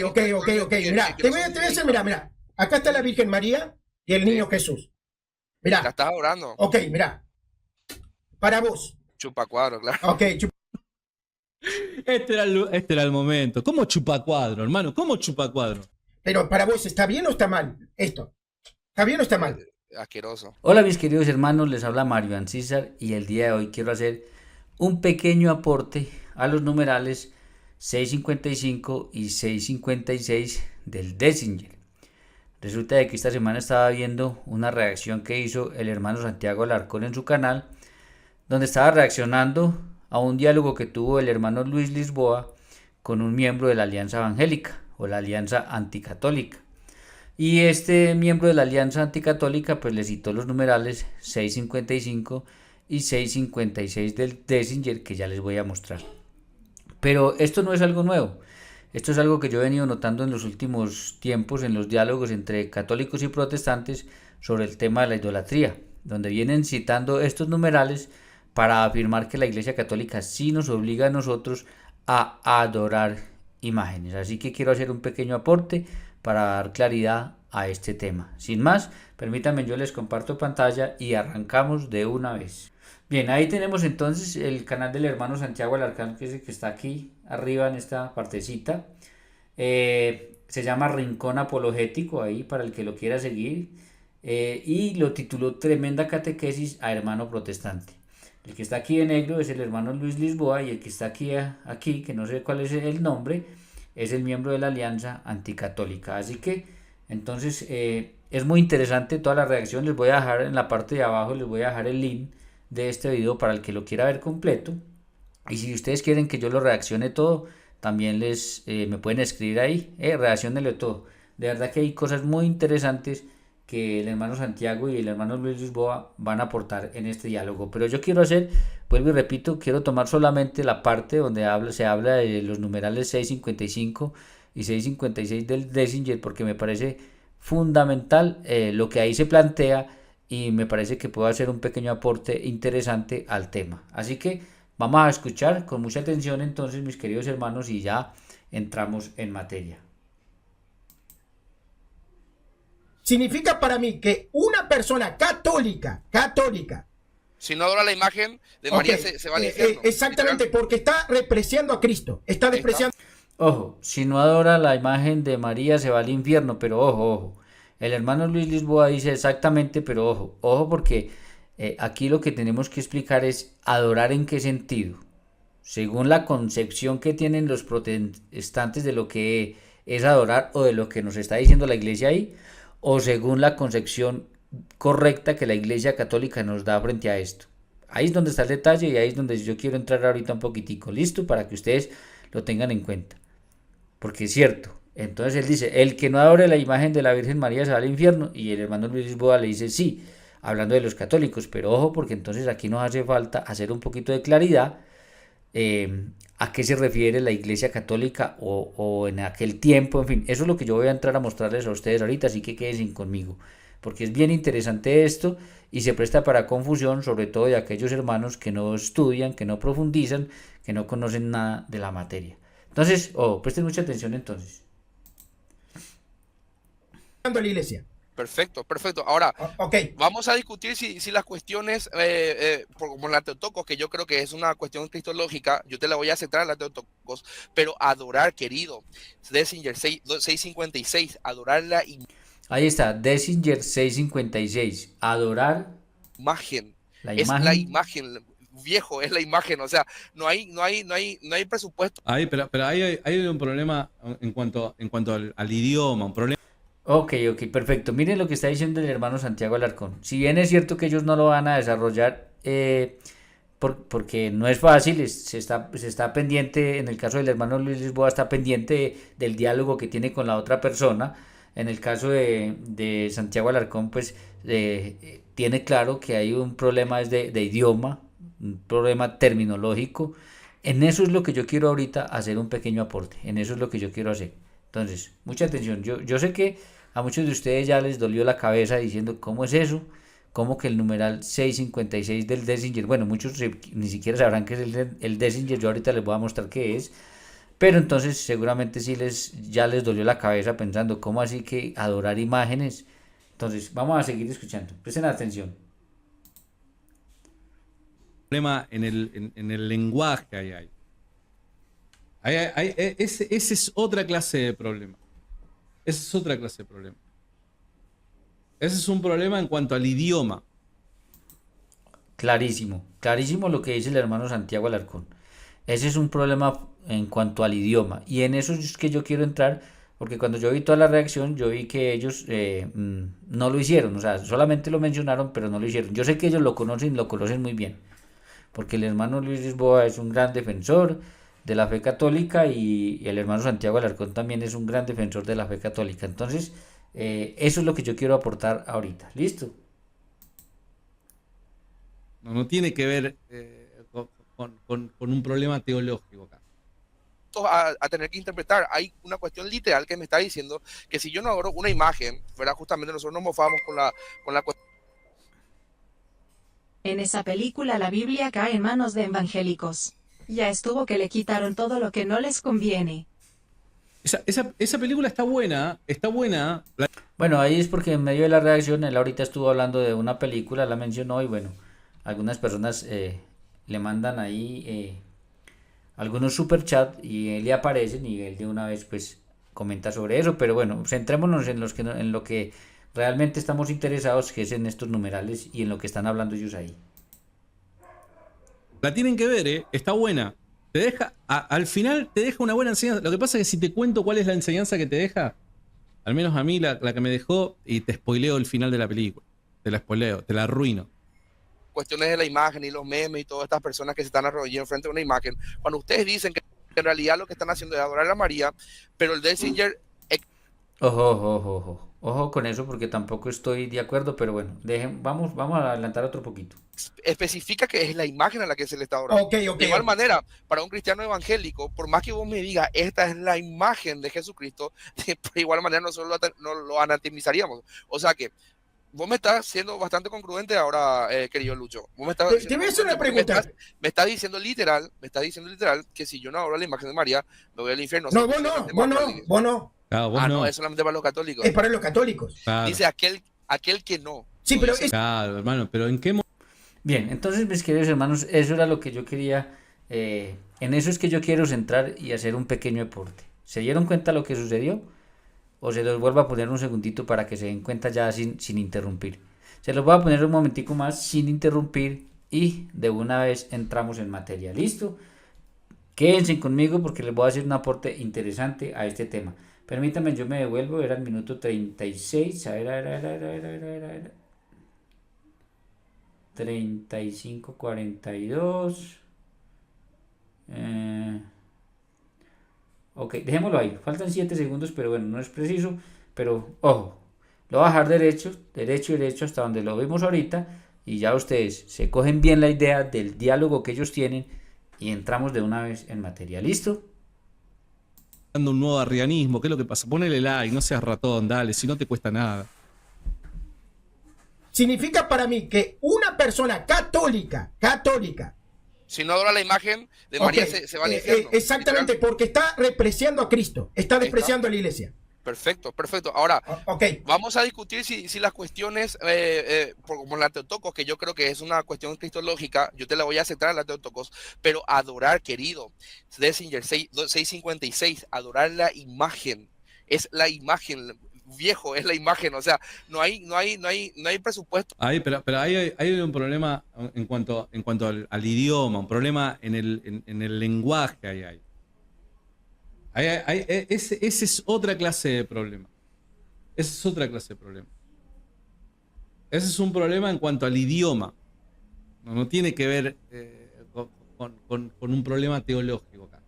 ok. Mira, te voy a decir, mira. Acá está la Virgen María y el niño Jesús. La Mira, estás adorando. ok, mira. Para vos. Chupa cuadro, claro. Ok, Este era el momento. ¿Cómo chupa cuadro, hermano? ¿Cómo chupa cuadro? pero para vos, ¿está bien o está mal esto? ¿Está bien o está mal? Asqueroso. Hola mis queridos hermanos, les habla Mario Ancísar y el día de hoy quiero hacer un pequeño aporte a los numerales 655 y 656 del Décinger. Resulta de que esta semana estaba viendo una reacción que hizo el hermano Santiago Alarcón en su canal, donde estaba reaccionando a un diálogo que tuvo el hermano Luis Lisboa con un miembro de la Alianza Evangélica o la Alianza Anticatólica. Y este miembro de la Alianza Anticatólica pues le citó los numerales 655 y 656 del Décinger, que ya les voy a mostrar. Pero esto no es algo nuevo. Esto es algo que yo he venido notando en los últimos tiempos en los diálogos entre católicos y protestantes sobre el tema de la idolatría, donde vienen citando estos numerales para afirmar que la Iglesia Católica sí nos obliga a nosotros a adorar imágenes. Así que quiero hacer un pequeño aporte para dar claridad a este tema. Sin más, permítanme, yo les comparto pantalla y arrancamos de una vez. Bien, ahí tenemos entonces el canal del hermano Santiago Alarcón, que es el que está aquí arriba en esta partecita. Se llama Rincón Apologético, ahí para el que lo quiera seguir. Y lo tituló Tremenda Catequesis a Hermano Protestante. El que está aquí de negro es el hermano Luis Lisboa y el que está aquí, que no sé cuál es el nombre, es el miembro de la Alianza Anticatólica. Así que, entonces, es muy interesante toda la reacción. Les voy a dejar en la parte de abajo, les voy a dejar el link de este video para el que lo quiera ver completo. Y si ustedes quieren que yo lo reaccione todo, también me pueden escribir ahí, reaccionenlo todo. De verdad que hay cosas muy interesantes que el hermano Santiago y el hermano Luis Lisboa van a aportar en este diálogo. Pero yo quiero hacer, vuelvo y repito, quiero tomar solamente la parte donde se habla de los numerales 655 y 656 del Décinger, porque me parece fundamental lo que ahí se plantea y me parece que puedo hacer un pequeño aporte interesante al tema. Así que vamos a escuchar con mucha atención entonces, mis queridos hermanos, y ya entramos en materia. Significa para mí que una persona católica, Si no adora la imagen de María, okay, se va al infierno. exactamente, porque está despreciando a Cristo, está despreciando. Ojo, si no adora la imagen de María se va al infierno, pero ojo. El hermano Luis Lisboa dice exactamente, pero ojo porque aquí lo que tenemos que explicar es adorar en qué sentido. Según la concepción que tienen los protestantes de lo que es adorar o de lo que nos está diciendo la iglesia ahí, o según la concepción correcta que la iglesia católica nos da frente a esto. Ahí es donde está el detalle y ahí es donde yo quiero entrar ahorita un poquitico, listo, para que ustedes lo tengan en cuenta. Porque es cierto, entonces él dice, el que no adore la imagen de la Virgen María se va al infierno, y el hermano Luis Lisboa le dice sí, hablando de los católicos, pero ojo porque entonces aquí nos hace falta hacer un poquito de claridad a qué se refiere la Iglesia Católica o en aquel tiempo, en fin, eso es lo que yo voy a entrar a mostrarles a ustedes ahorita, así que quédense conmigo, porque es bien interesante esto y se presta para confusión, sobre todo de aquellos hermanos que no estudian, que no profundizan, que no conocen nada de la materia. Entonces, presten mucha atención entonces. la iglesia. Perfecto. Ahora, Okay. vamos a discutir si las cuestiones, como la Teotocos, que yo creo que es una cuestión cristológica, yo te la voy a aceptar a la Teotocos, pero adorar, querido, Décinger 656, adorar la Ahí está, Décinger 656, adorar imagen, la es imagen. la imagen, viejo, es la imagen, o sea, no hay presupuesto. Pero ahí hay un problema en cuanto al idioma, un problema. Ok, perfecto. Miren lo que está diciendo el hermano Santiago Alarcón. Si bien es cierto que ellos no lo van a desarrollar porque no es fácil, se está pendiente, en el caso del hermano Luis Lisboa está pendiente del diálogo que tiene con la otra persona. En el caso de Santiago Alarcón, pues tiene claro que hay un problema de idioma, un problema terminológico. En eso es lo que yo quiero ahorita hacer un pequeño aporte, en eso es lo que yo quiero hacer. Entonces, mucha atención. Yo sé que a muchos de ustedes ya les dolió la cabeza diciendo, ¿cómo es eso? ¿Cómo que el numeral 656 del Décinger? Bueno, muchos ni siquiera sabrán qué es el Décinger, yo ahorita les voy a mostrar qué es. Pero entonces seguramente sí ya les dolió la cabeza pensando, ¿cómo así que adorar imágenes? Entonces vamos a seguir escuchando. Presten atención. Problema en el lenguaje ahí hay. Ese es otra clase de problema. Ese es otra clase de problema. Ese es un problema en cuanto al idioma. Clarísimo, clarísimo lo que dice el hermano Santiago Alarcón. Ese es un problema en cuanto al idioma. Y en eso es que yo quiero entrar, porque cuando yo vi toda la reacción, yo vi que ellos no lo hicieron. O sea, solamente lo mencionaron, pero no lo hicieron. Yo sé que ellos lo conocen muy bien. Porque el hermano Luis Lisboa es un gran defensor de la fe católica y el hermano Santiago Alarcón también es un gran defensor de la fe católica. Entonces, eso es lo que yo quiero aportar ahorita. ¿Listo? No tiene que ver con un problema teológico acá. A tener que interpretar. Hay una cuestión literal que me está diciendo que si yo no adoro una imagen, ¿verdad? Justamente nosotros nos mofamos con la cuestión. En esa película la Biblia cae en manos de evangélicos. Ya estuvo que le quitaron todo lo que no les conviene. Esa película está buena, está buena. Bueno, ahí es porque en medio de la reacción él ahorita estuvo hablando de una película, la mencionó y bueno, algunas personas le mandan ahí algunos superchats y le aparecen y él de una vez pues comenta sobre eso, pero bueno, centrémonos en lo que realmente estamos interesados, que es en estos numerales y en lo que están hablando ellos ahí. La tienen que ver, está buena. Te deja, al final te deja una buena enseñanza. Lo que pasa es que si te cuento cuál es la enseñanza que te deja, al menos a mí la que me dejó, y te spoileo el final de la película. Te la spoileo, te la arruino. Cuestiones de la imagen y los memes y todas estas personas que se están arrodillando frente a una imagen, cuando ustedes dicen que en realidad lo que están haciendo es adorar a María, pero el Dessinger Ojo con eso porque tampoco estoy de acuerdo, pero bueno, vamos a adelantar otro poquito. especifica que es la imagen a la que se le está adorando. Ok, De igual manera, para un cristiano evangélico, por más que vos me digas, esta es la imagen de Jesucristo, de igual manera nosotros lo anatemizaríamos. O sea que vos me estás siendo bastante congruente ahora, querido Lucho. Vos me estás Te voy a hacer una pregunta. Me estás diciendo literal que si yo no adoro la imagen de María, me voy al infierno. No, vos no. Claro, vos no, es solamente para los católicos. Es para los católicos. Claro. Dice aquel que no. Sí, pero es... Claro, hermano, pero ¿en qué Bien, entonces mis queridos hermanos, eso era lo que yo quería, en eso es que yo quiero centrar y hacer un pequeño aporte. ¿Se dieron cuenta lo que sucedió? O se los vuelvo a poner un segundito para que se den cuenta ya sin interrumpir. Se los voy a poner un momentico más sin interrumpir y de una vez entramos en materia. ¿Listo? Quédense conmigo porque les voy a hacer un aporte interesante a este tema. Permítanme, yo me devuelvo, era el minuto 36, a ver. 35, 42. Ok, dejémoslo ahí. Faltan 7 segundos, pero bueno, no es preciso. Pero ojo, lo voy a dejar derecho hasta donde lo vimos ahorita. Y ya ustedes se cogen bien la idea del diálogo que ellos tienen y entramos de una vez en materia. ¿Listo? un nuevo arrianismo? ¿Qué es lo que pasa? Ponele like, no seas ratón, dale, si no te cuesta nada. Significa para mí que una persona católica, si no adora la imagen de María, se va al infierno. Exactamente, porque está despreciando a Cristo, está despreciando a la iglesia. Perfecto. Ahora, okay, vamos a discutir si las cuestiones, como la Teotocos, que yo creo que es una cuestión cristológica, yo te la voy a aceptar a la Teotocos, pero adorar, querido, Dessinger 656, adorar la imagen, es la imagen, viejo, es la imagen, o sea, no hay presupuesto. Pero hay un problema en cuanto al idioma, un problema en el lenguaje ahí hay. Ese es otra clase de problema. Ese es otra clase de problema. Ese es un problema en cuanto al idioma. No tiene que ver con un problema teológico acá.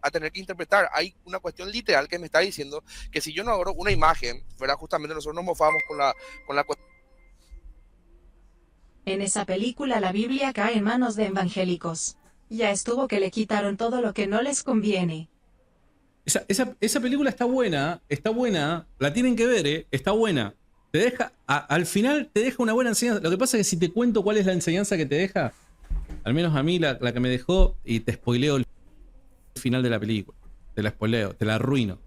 A tener que interpretar. Hay una cuestión literal que me está diciendo que si yo no adoro una imagen, ¿verdad? Justamente nosotros nos mofamos con la cuestión. En esa película la Biblia cae en manos de evangélicos. Ya estuvo que le quitaron todo lo que no les conviene. Esa película está buena, la tienen que ver, está buena. Te deja, al final te deja una buena enseñanza. Lo que pasa es que si te cuento cuál es la enseñanza que te deja, al menos a mí la que me dejó, y te spoileo el final de la película. Te la spoileo, te la arruino.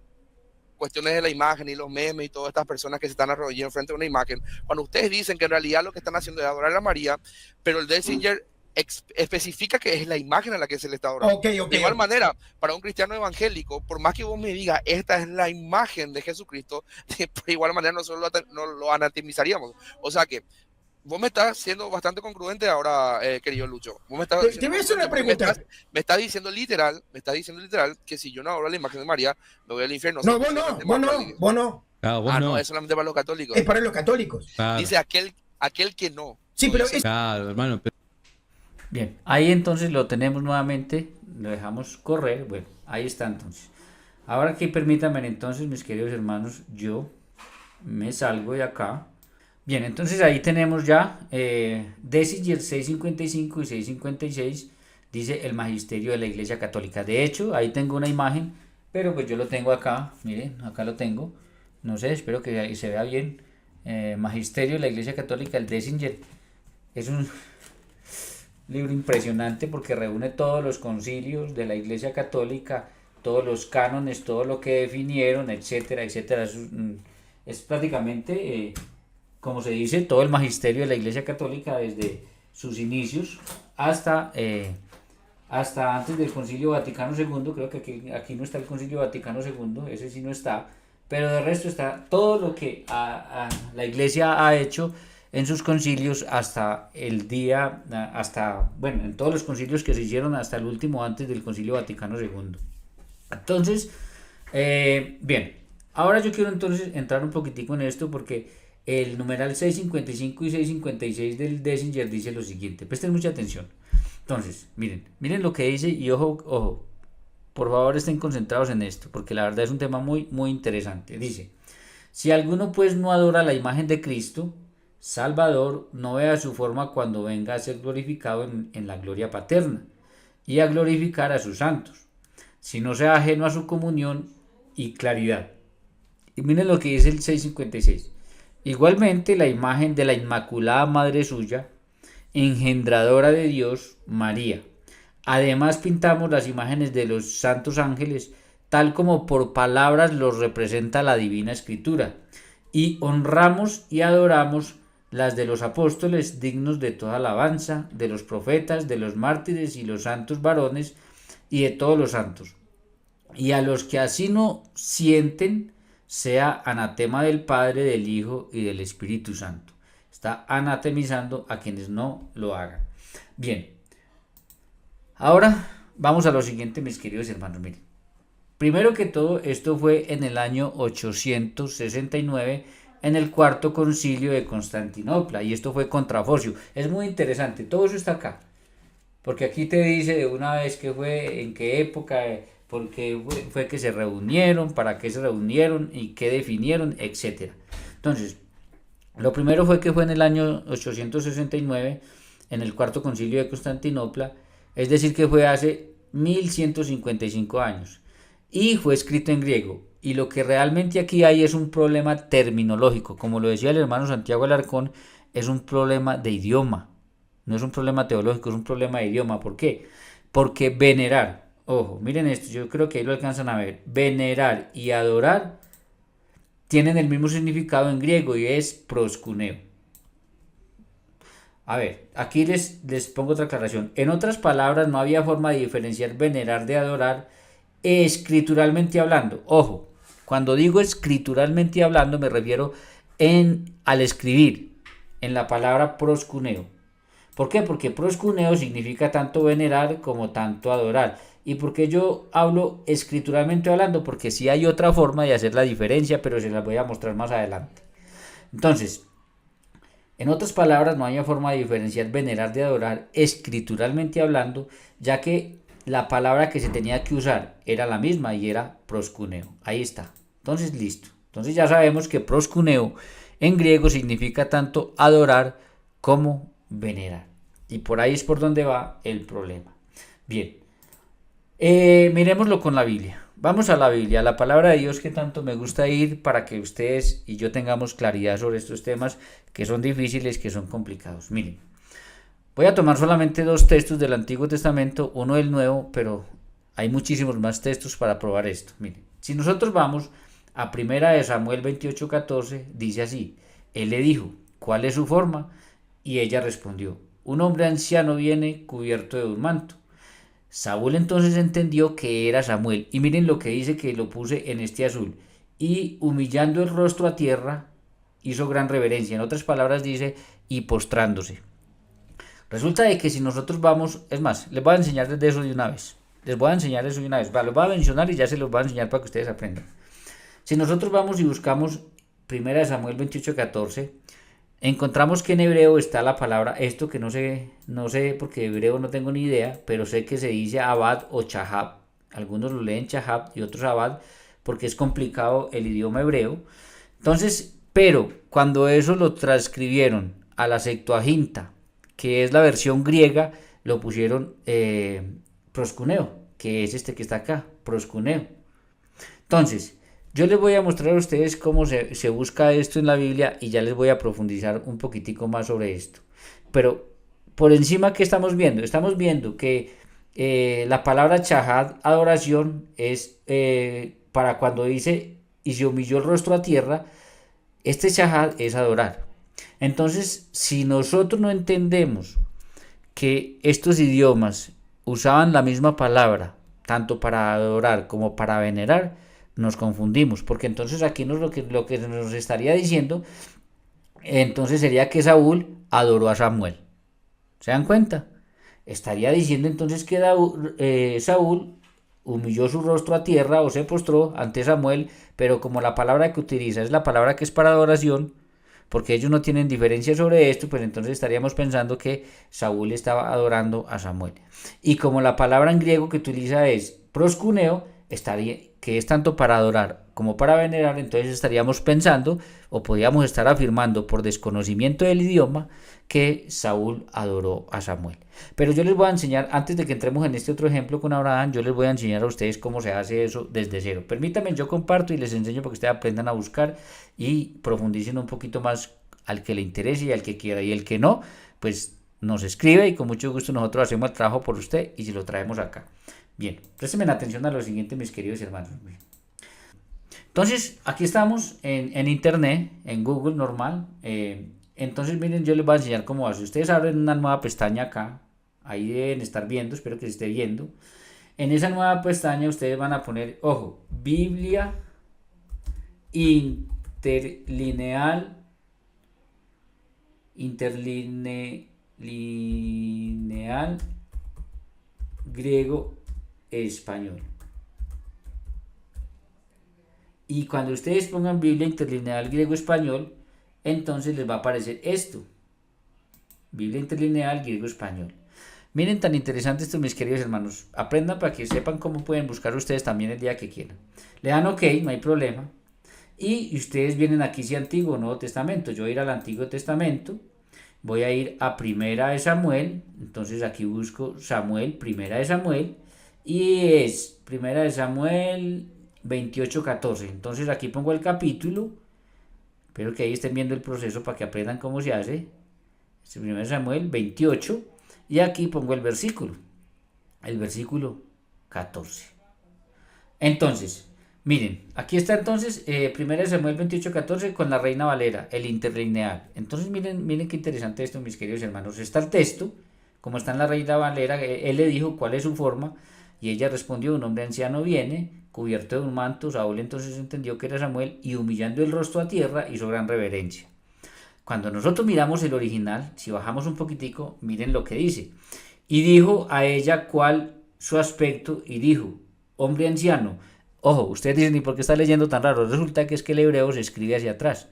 Cuestiones de la imagen y los memes y todas estas personas que se están arrodillando frente a una imagen, cuando ustedes dicen que en realidad lo que están haciendo es adorar a María, pero el Dessinger especifica que es la imagen a la que se le está adorando. Ok. De igual manera, para un cristiano evangélico, por más que vos me digas, esta es la imagen de Jesucristo, de igual manera nosotros no lo anatemizaríamos. O sea que vos me estás siendo bastante congruente ahora, querido Lucho. Vos me estás Te voy a hacer una pregunta. me está diciendo literal que si yo no adoro la imagen de María, me voy al infierno. No, vos no. Claro, vos no, es solamente para los católicos. Es para los católicos. Claro. Dice aquel que no. Sí, No pero dice- Claro, hermano. Bien, ahí entonces lo tenemos nuevamente, lo dejamos correr, bueno, ahí está entonces. Ahora aquí permítanme entonces, mis queridos hermanos, yo me salgo de acá. Bien, entonces ahí tenemos ya Dessinger 655 y 656, dice el magisterio de la Iglesia Católica. De hecho, ahí tengo una imagen, pero pues yo lo tengo acá, miren, acá lo tengo, no sé, espero que se vea bien. Magisterio de la Iglesia Católica, el Dessinger, es un libro impresionante porque reúne todos los concilios de la Iglesia Católica, todos los cánones, todo lo que definieron, etcétera, etcétera. Es prácticamente, como se dice, todo el magisterio de la Iglesia Católica desde sus inicios hasta antes del Concilio Vaticano II. Creo que aquí no está el Concilio Vaticano II, ese sí no está, pero de resto está todo lo que la Iglesia ha hecho en sus concilios hasta el día, bueno, en todos los concilios que se hicieron hasta el último antes del Concilio Vaticano II. Entonces, bien, ahora yo quiero entonces entrar un poquitico en esto porque el numeral 655 y 656 del Dessinger dice lo siguiente, presten mucha atención. Entonces, miren lo que dice y ojo, por favor estén concentrados en esto porque la verdad es un tema muy, muy interesante. Dice, si alguno pues no adora la imagen de Cristo Salvador, no vea su forma cuando venga a ser glorificado en la gloria paterna y a glorificar a sus santos, si no sea ajeno a su comunión y claridad. Y miren lo que dice el 656. Igualmente la imagen de la Inmaculada Madre suya, engendradora de Dios, María. Además pintamos las imágenes de los santos ángeles, tal como por palabras los representa la Divina Escritura, y honramos y adoramos las de los apóstoles dignos de toda alabanza, de los profetas, de los mártires y los santos varones y de todos los santos. Y a los que así no sienten, sea anatema del Padre, del Hijo y del Espíritu Santo. Está anatemizando a quienes no lo hagan. Bien, ahora vamos a lo siguiente, mis queridos hermanos. Miren, primero que todo, esto fue en el año 869, en el cuarto concilio de Constantinopla, y esto fue contra Focio. Es muy interesante, todo eso está acá, porque aquí te dice de una vez qué fue, en qué época, por qué fue que se reunieron, para qué se reunieron y qué definieron, etc. Entonces, lo primero fue que fue en el año 869, en el cuarto concilio de Constantinopla, es decir, que fue hace 1155 años, y fue escrito en griego. Y lo que realmente aquí hay es un problema terminológico, como lo decía el hermano Santiago Alarcón, es un problema de idioma, no es un problema teológico, es un problema de idioma. ¿Por qué? Porque venerar, ojo, miren esto, yo creo que ahí lo alcanzan a ver, venerar y adorar tienen el mismo significado en griego y es proskuneo. A ver, aquí les pongo otra aclaración. En otras palabras, no había forma de diferenciar venerar de adorar escrituralmente hablando. Ojo, cuando digo escrituralmente hablando me refiero al escribir, en la palabra proskuneo. ¿Por qué? Porque proskuneo significa tanto venerar como tanto adorar. ¿Y por qué yo hablo escrituralmente hablando? Porque sí hay otra forma de hacer la diferencia, pero se las voy a mostrar más adelante. Entonces, en otras palabras, no había forma de diferenciar venerar de adorar escrituralmente hablando, ya que la palabra que se tenía que usar era la misma y era proskuneo. Ahí está. Entonces, listo. Entonces ya sabemos que proskuneo en griego significa tanto adorar como venerar. Y por ahí es por donde va el problema. Bien. Miremoslo con la Biblia. Vamos a la Biblia, a la palabra de Dios que tanto me gusta ir para que ustedes y yo tengamos claridad sobre estos temas que son difíciles, que son complicados. Miren. Voy a tomar solamente dos textos del Antiguo Testamento, uno del Nuevo, pero Hay muchísimos más textos para probar esto. Miren, si nosotros vamos a primera de Samuel 28:14, dice así: él le dijo, ¿cuál es su forma? Y ella respondió, un hombre anciano viene cubierto de un manto. Saúl entonces entendió que era Samuel. Y miren lo que dice, que lo puse en este azul. Y humillando el rostro a tierra, hizo gran reverencia. En otras palabras dice, y postrándose. Resulta de que si nosotros vamos, es más, les voy a enseñar desde eso de una vez. Les voy a enseñar eso de una vez. Los voy a mencionar y ya se los voy a enseñar para que ustedes aprendan. Si nosotros vamos y buscamos 1 Samuel 28:14, encontramos que en hebreo está la palabra, esto que no sé porque de hebreo no tengo ni idea, pero sé que se dice abad o chahab. Algunos lo leen chahab y otros abad porque es complicado el idioma hebreo. Entonces, pero cuando eso lo transcribieron a la Septuaginta, que es la versión griega, lo pusieron proscuneo, que es este que está acá, proscuneo. Entonces, yo les voy a mostrar a ustedes cómo se busca esto en la Biblia y ya les voy a profundizar un poquitico más sobre esto. Pero por encima, ¿qué estamos viendo? Estamos viendo que la palabra chahad, adoración, es para cuando dice y se humilló el rostro a tierra, este chahad es adorar. Entonces, si nosotros no entendemos que estos idiomas usaban la misma palabra, tanto para adorar como para venerar, nos confundimos, porque entonces aquí lo que nos estaría diciendo, entonces sería que Saúl adoró a Samuel. ¿Se dan cuenta? Estaría diciendo entonces que Saúl humilló su rostro a tierra o se postró ante Samuel, pero como la palabra que utiliza es la palabra que es para adoración, porque ellos no tienen diferencia sobre esto, pues entonces estaríamos pensando que Saúl estaba adorando a Samuel. Y como la palabra en griego que utiliza es proscuneo, que es tanto para adorar como para venerar, entonces estaríamos pensando o podríamos estar afirmando por desconocimiento del idioma que Saúl adoró a Samuel. Pero yo les voy a enseñar, antes de que entremos en este otro ejemplo con Abraham, yo les voy a enseñar a ustedes cómo se hace eso desde cero. Permítanme, yo comparto y les enseño para que ustedes aprendan a buscar y profundicen un poquito más al que le interese y al que quiera, y el que no, pues nos escribe y con mucho gusto nosotros hacemos el trabajo por usted y si lo traemos acá. Bien, préstenme atención a lo siguiente, mis queridos hermanos. Entonces, aquí estamos en internet, en Google normal. Entonces, miren, yo les voy a enseñar cómo hace. Ustedes abren una nueva pestaña acá. Ahí deben estar viendo, espero que se esté viendo. En esa nueva pestaña ustedes van a poner, ojo, Biblia interlineal griego español. Y cuando ustedes pongan Biblia interlineal griego español, entonces les va a aparecer esto, Biblia interlineal griego español. Miren tan interesante esto, mis queridos hermanos. Aprendan para que sepan cómo pueden buscar ustedes también el día que quieran. Le dan OK, no hay problema. Y ustedes vienen aquí si Antiguo o Nuevo Testamento. Yo voy a ir al Antiguo Testamento. Voy a ir a Primera de Samuel. Entonces aquí busco Samuel, Primera de Samuel. Y es Primera de Samuel 28:14. Entonces aquí pongo el capítulo. Espero que ahí estén viendo el proceso para que aprendan cómo se hace. Este Primera de Samuel 28. Y aquí pongo el versículo 14. Entonces, miren, aquí está entonces 1 Samuel 28:14 con la Reina Valera, el interlineal. Entonces miren qué interesante esto, mis queridos hermanos. Está el texto, como está en la Reina Valera, él le dijo cuál es su forma, y ella respondió, un hombre anciano viene, cubierto de un manto. Saúl entonces entendió que era Samuel, y humillando el rostro a tierra, hizo gran reverencia. Cuando nosotros miramos el original, si bajamos un poquitico, miren lo que dice. Y dijo a ella cuál su aspecto, y dijo, hombre anciano. Ojo, ustedes dicen, ¿y por qué está leyendo tan raro? Resulta que es que el hebreo se escribe hacia atrás.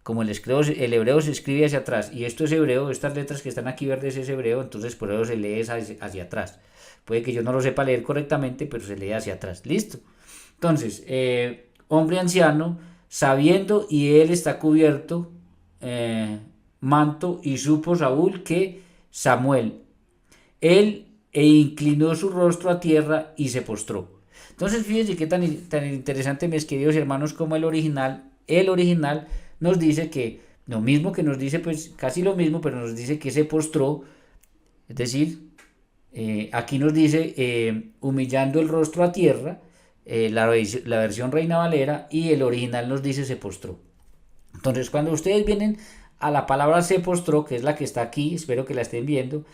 Como el hebreo se escribe hacia atrás, y esto es hebreo, estas letras que están aquí verdes es hebreo, entonces por eso se lee hacia atrás. Puede que yo no lo sepa leer correctamente, pero se lee hacia atrás. ¿Listo? Entonces, hombre anciano, sabiendo, y él está cubierto, manto, y supo Saúl que Samuel, él inclinó su rostro a tierra y se postró. Entonces fíjense qué tan interesante, mis queridos hermanos, como el original nos dice que lo mismo que nos dice, pues casi lo mismo, pero nos dice que se postró, es decir, Aquí nos dice humillando el rostro a tierra, la versión Reina Valera, y el original nos dice se postró. Entonces, cuando ustedes vienen a la palabra se postró, que es la que está aquí, espero que la estén viendo,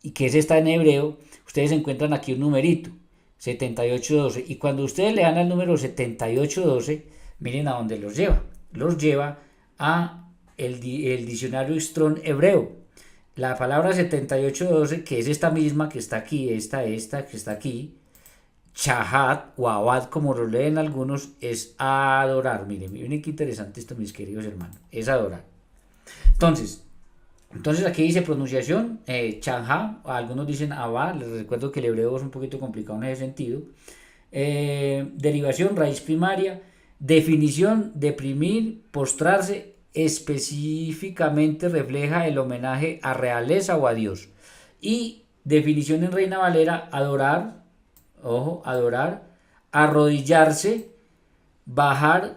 y que es esta en hebreo, ustedes encuentran aquí un numerito, 7812, y cuando ustedes le dan al número 7812, miren a dónde los lleva. Los lleva a el diccionario Strong hebreo. La palabra 7812, que es esta misma que está aquí, esta que está aquí, Chahat o Abad, como lo leen algunos, es adorar. Miren qué interesante esto, mis queridos hermanos. Es adorar. Entonces aquí dice pronunciación, Chanha, algunos dicen Abad. Les recuerdo que el hebreo es un poquito complicado en ese sentido. Derivación, raíz primaria. Definición, deprimir, postrarse. Específicamente refleja el homenaje a realeza o a Dios. Y definición en Reina Valera, adorar, ojo, adorar, arrodillarse, bajar,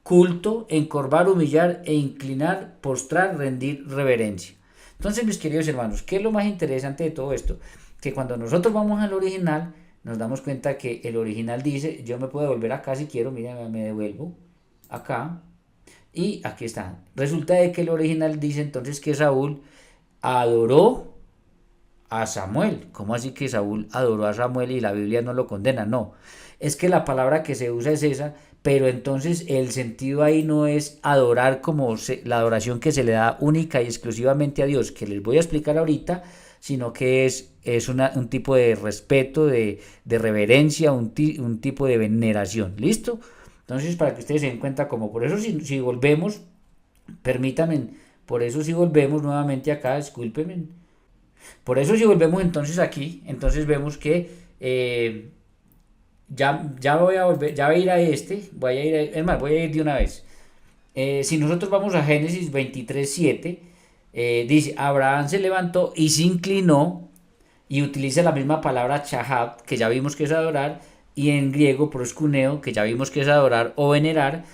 culto, encorvar, humillar e inclinar, postrar, rendir reverencia. Entonces, mis queridos hermanos, ¿qué es lo más interesante de todo esto? Que cuando nosotros vamos al original, nos damos cuenta que el original dice, yo me puedo devolver acá si quiero, miren, me devuelvo acá, y aquí está. Resulta de que el original dice entonces que Saúl adoró a Samuel. ¿Cómo así que Saúl adoró a Samuel y la Biblia no lo condena? No, es que la palabra que se usa es esa, pero entonces el sentido ahí no es adorar como la adoración que se le da única y exclusivamente a Dios, que les voy a explicar ahorita, sino que es un tipo de respeto, de reverencia, un tipo de veneración. ¿Listo? Entonces, para que ustedes se den cuenta, como por eso si volvemos, permítanme, por eso si volvemos nuevamente acá, discúlpenme, por eso si volvemos entonces aquí, entonces vemos que ya voy a volver, ya voy a ir a es más, voy a ir de una vez. Si nosotros vamos a Génesis 23:7, dice, Abraham se levantó y se inclinó, y utiliza la misma palabra chahat, que ya vimos que es adorar, y en griego proskuneo, que ya vimos que es adorar o venerar,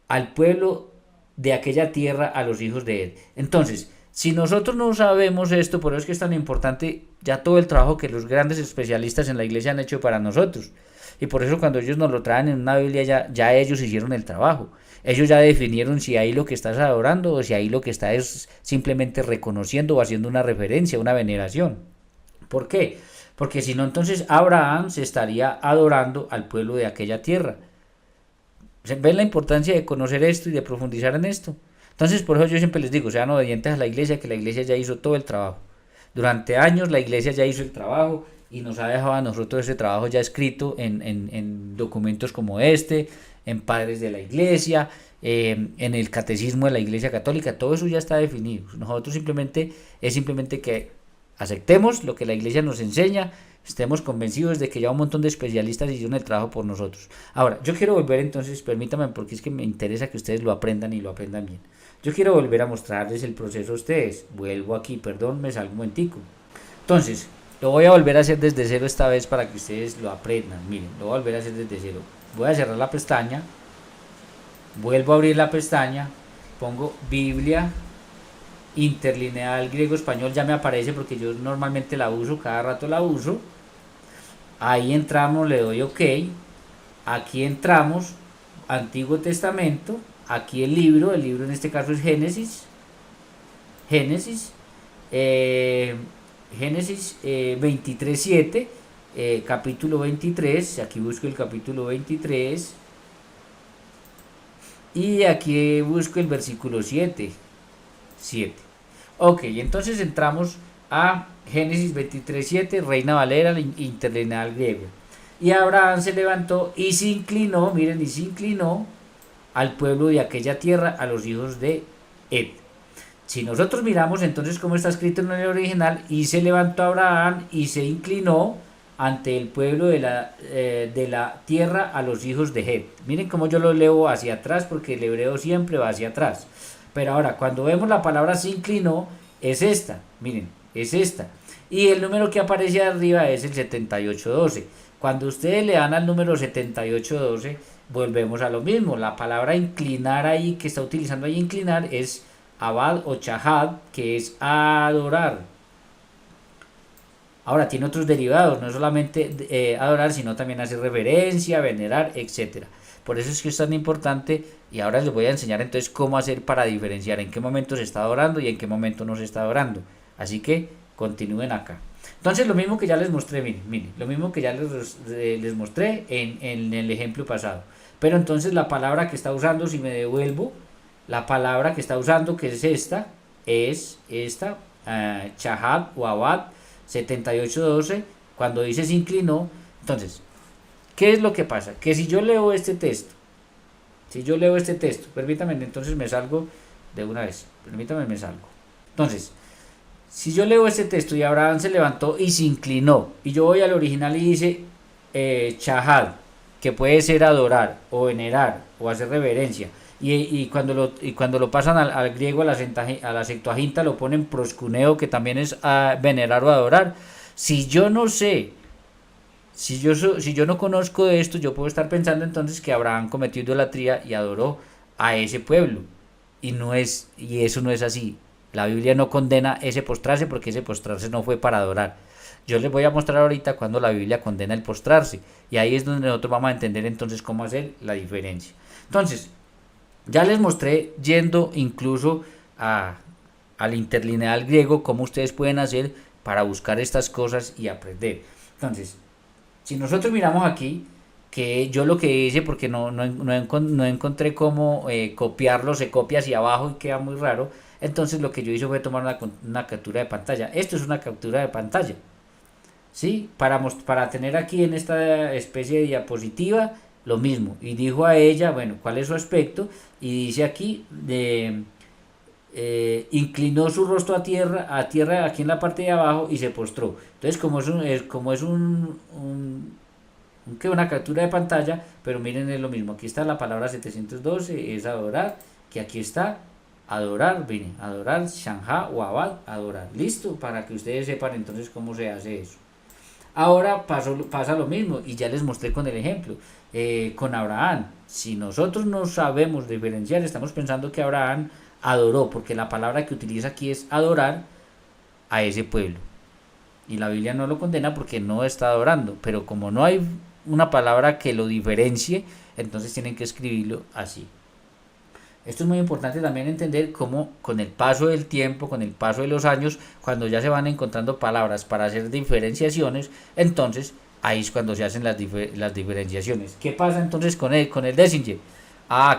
al pueblo de aquella tierra, a los hijos de él. Entonces, si nosotros no sabemos esto, por eso es que es tan importante ya todo el trabajo que los grandes especialistas en la iglesia han hecho para nosotros. Y por eso cuando ellos nos lo traen en una Biblia, ya ellos hicieron el trabajo. Ellos ya definieron si ahí lo que estás adorando o si ahí lo que está es simplemente reconociendo o haciendo una referencia, una veneración. ¿Por qué? Porque si no, entonces Abraham se estaría adorando al pueblo de aquella tierra. ¿Ven la importancia de conocer esto y de profundizar en esto? Entonces, por eso yo siempre les digo, sean obedientes a la iglesia, que la iglesia ya hizo todo el trabajo. Durante años la iglesia ya hizo el trabajo y nos ha dejado a nosotros ese trabajo ya escrito en documentos como este, en Padres de la Iglesia, en el Catecismo de la Iglesia Católica. Todo eso ya está definido. Nosotros simplemente que aceptemos lo que la iglesia nos enseña, estemos convencidos de que ya un montón de especialistas hicieron el trabajo por nosotros. Ahora, yo quiero volver entonces, permítanme, porque es que me interesa que ustedes lo aprendan y lo aprendan bien. Yo quiero volver a mostrarles el proceso a ustedes. Vuelvo aquí, perdón, me salgo un momentico. Entonces, lo voy a volver a hacer desde cero esta vez para que ustedes lo aprendan. Miren, lo voy a volver a hacer desde cero. Voy a cerrar la pestaña, vuelvo a abrir la pestaña, pongo Biblia interlineal griego-español, ya me aparece porque yo normalmente la uso, cada rato la uso. Ahí entramos, le doy OK. Aquí entramos, Antiguo Testamento. Aquí el libro en este caso es Génesis. Génesis 23:7, capítulo 23. Aquí busco el capítulo 23. Y aquí busco el versículo 7. Ok, entonces entramos a Génesis 23:7, Reina Valera, interlineal griego. Y Abraham se levantó y se inclinó, miren, y se inclinó al pueblo de aquella tierra, a los hijos de Ed. Si nosotros miramos entonces cómo está escrito en el original, y se levantó Abraham y se inclinó ante el pueblo de la tierra, a los hijos de Ed. Miren cómo yo lo leo hacia atrás, porque el hebreo siempre va hacia atrás. Pero ahora, cuando vemos la palabra se inclinó, es esta, miren, es esta. Y el número que aparece arriba es el 7812. Cuando ustedes le dan al número 7812, volvemos a lo mismo. La palabra inclinar ahí, que está utilizando ahí inclinar, es abad o chahad, que es adorar. Ahora tiene otros derivados, no solamente adorar, sino también hacer reverencia, venerar, etcétera. Por eso es que es tan importante, y ahora les voy a enseñar entonces cómo hacer para diferenciar en qué momento se está adorando y en qué momento no se está adorando. Así que continúen acá. Entonces lo mismo que ya les mostré, miren, lo mismo que ya les mostré en el ejemplo pasado. Pero entonces la palabra que está usando, si me devuelvo, la palabra que está usando, que es esta, Chahab o Abad 78:12, cuando dice se inclinó. Entonces, ¿qué es lo que pasa? Que si yo leo este texto, permítame, entonces me salgo de una vez, me salgo. Entonces, si yo leo este texto y Abraham se levantó y se inclinó, y yo voy al original y dice Chahad, que puede ser adorar o venerar o hacer reverencia, y cuando lo pasan al griego, a la Septuaginta, lo ponen proscuneo, que también es venerar o adorar. Si yo no sé, si yo no conozco de esto, yo puedo estar pensando entonces que Abraham cometió idolatría y adoró a ese pueblo, y eso no es así. La Biblia no condena ese postrarse, porque ese postrarse no fue para adorar. Yo les voy a mostrar ahorita cuando la Biblia condena el postrarse, y ahí es donde nosotros vamos a entender entonces cómo hacer la diferencia. Entonces, ya les mostré, yendo incluso al interlineal griego, cómo ustedes pueden hacer para buscar estas cosas y aprender. Entonces, si nosotros miramos aquí, que yo lo que hice, porque no encontré cómo copiarlo, se copia hacia abajo y queda muy raro, entonces lo que yo hice fue tomar una captura de pantalla. Esto es una captura de pantalla, ¿sí? Para tener aquí en esta especie de diapositiva lo mismo, y dijo a ella, bueno, ¿cuál es su aspecto? Y dice aquí, inclinó su rostro a tierra aquí en la parte de abajo y se postró. Entonces, como es una captura de pantalla, pero miren, es lo mismo. Aquí está la palabra 712, es adorar, que aquí está adorar, miren, adorar, Shanha o Abad, adorar. Listo, para que ustedes sepan entonces cómo se hace eso. Ahora pasa lo mismo, y ya les mostré con el ejemplo, con Abraham. Si nosotros no sabemos diferenciar, estamos pensando que Abraham adoró, porque la palabra que utiliza aquí es adorar a ese pueblo, y la Biblia no lo condena porque no está adorando, pero como no hay una palabra que lo diferencie, entonces tienen que escribirlo así. Esto es muy importante también entender cómo con el paso del tiempo, con el paso de los años, cuando ya se van encontrando palabras para hacer diferenciaciones, entonces ahí es cuando se hacen las diferenciaciones. ¿Qué pasa entonces con el Désinger?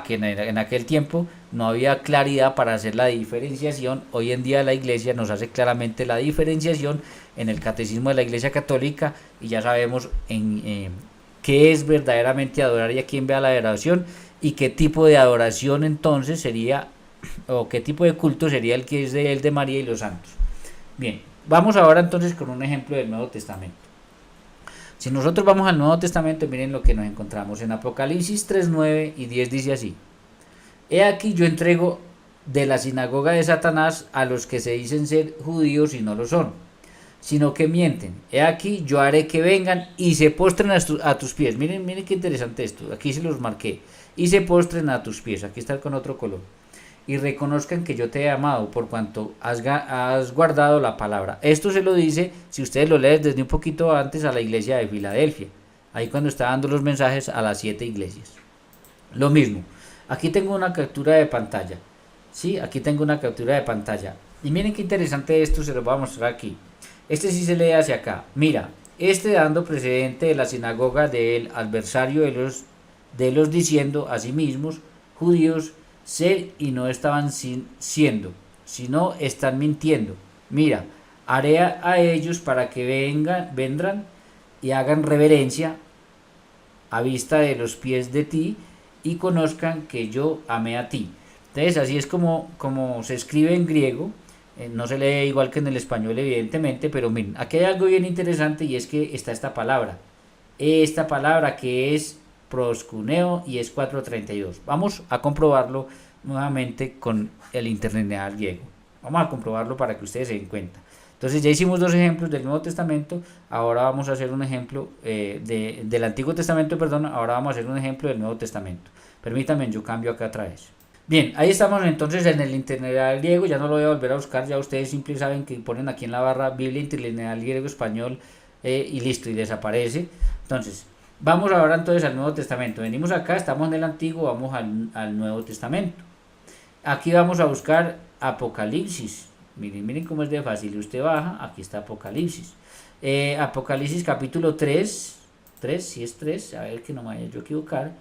Que en aquel tiempo no había claridad para hacer la diferenciación. Hoy en día la Iglesia nos hace claramente la diferenciación en el Catecismo de la Iglesia Católica, y ya sabemos qué es verdaderamente adorar y a quién ve a la adoración, y qué tipo de adoración entonces sería, o qué tipo de culto sería el que es el de María y los santos. Bien, vamos ahora entonces con un ejemplo del Nuevo Testamento. Si nosotros vamos al Nuevo Testamento, miren lo que nos encontramos en Apocalipsis 3:9 y 10, dice así: He aquí yo entrego de la sinagoga de Satanás a los que se dicen ser judíos y no lo son, sino que mienten. He aquí yo haré que vengan y se postren a tus pies. Miren qué interesante esto, aquí se los marqué. Y se postren a tus pies, aquí está con otro color, y reconozcan que yo te he amado por cuanto has guardado la palabra. Esto se lo dice, si ustedes lo leen desde un poquito antes, a la iglesia de Filadelfia, ahí cuando está dando los mensajes a las 7 iglesias. Lo mismo, aquí tengo una captura de pantalla, ¿sí? Aquí tengo una captura de pantalla, y miren qué interesante esto, se lo voy a mostrar aquí. Este sí se lee hacia acá, mira, dando precedente de la sinagoga del adversario de los diciendo a sí mismos, judíos ser, y no estaban siendo, sino están mintiendo. Mira, haré a ellos para que vendrán y hagan reverencia a vista de los pies de ti, y conozcan que yo amé a ti. Entonces así es como se escribe en griego. No se lee igual que en el español, evidentemente, pero miren, aquí hay algo bien interesante, y es que está esta palabra que es proscuneo, y es 4:32. Vamos a comprobarlo nuevamente con el interlineal griego. Vamos a comprobarlo para que ustedes se den cuenta. Entonces ya hicimos dos ejemplos del Nuevo Testamento, ahora vamos a hacer un ejemplo del Antiguo Testamento, perdón, ahora vamos a hacer un ejemplo del Nuevo Testamento. Permítanme, yo cambio acá otra vez. Bien, ahí estamos entonces en el interlineal griego, ya no lo voy a volver a buscar, ya ustedes simplemente saben que ponen aquí en la barra Biblia interlineal griego español y listo, y desaparece. Entonces, vamos ahora entonces al Nuevo Testamento. Venimos acá, estamos en el Antiguo, vamos al Nuevo Testamento. Aquí vamos a buscar Apocalipsis. Miren cómo es de fácil. Usted baja, aquí está Apocalipsis. Apocalipsis capítulo 3, si es 3, a ver que no me vaya yo a equivocar.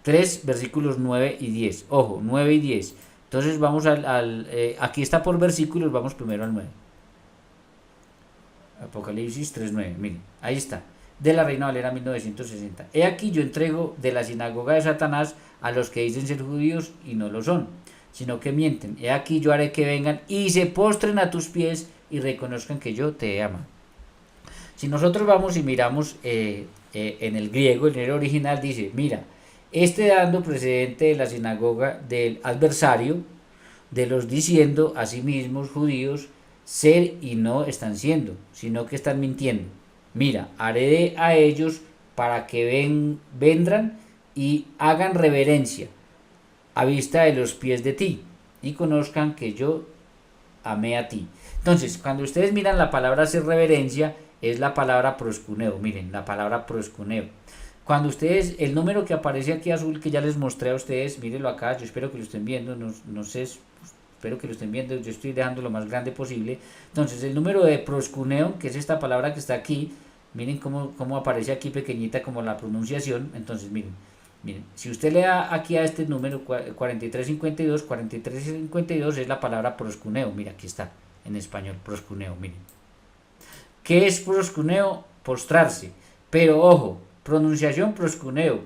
3 versículos 9 y 10. Ojo, 9 y 10. Entonces vamos aquí está por versículos, vamos primero al 9. Apocalipsis 3:9, miren, ahí está. De la Reina Valera 1960. He aquí yo entrego de la sinagoga de Satanás a los que dicen ser judíos y no lo son, sino que mienten. He aquí yo haré que vengan y se postren a tus pies y reconozcan que yo te he amado. Si nosotros vamos y miramos en el griego, en el original dice, mira, dando precedente de la sinagoga del adversario, de los diciendo a sí mismos judíos ser y no están siendo, sino que están mintiendo. Mira, haré a ellos para que vendrán y hagan reverencia a vista de los pies de ti y conozcan que yo amé a ti. Entonces, cuando ustedes miran la palabra hacer reverencia, es la palabra proscuneo. Miren, la palabra proscuneo. Cuando ustedes, el número que aparece aquí azul que ya les mostré a ustedes, mírenlo acá, yo espero que lo estén viendo, no sé, espero que lo estén viendo, yo estoy dejando lo más grande posible. Entonces el número de proscuneo, que es esta palabra que está aquí, miren cómo aparece aquí pequeñita como la pronunciación. Entonces miren, si usted le da aquí a este número 4352 es la palabra proscuneo, mira aquí está en español, proscuneo, miren. ¿Qué es proscuneo? Postrarse, pero ojo, pronunciación proscuneo.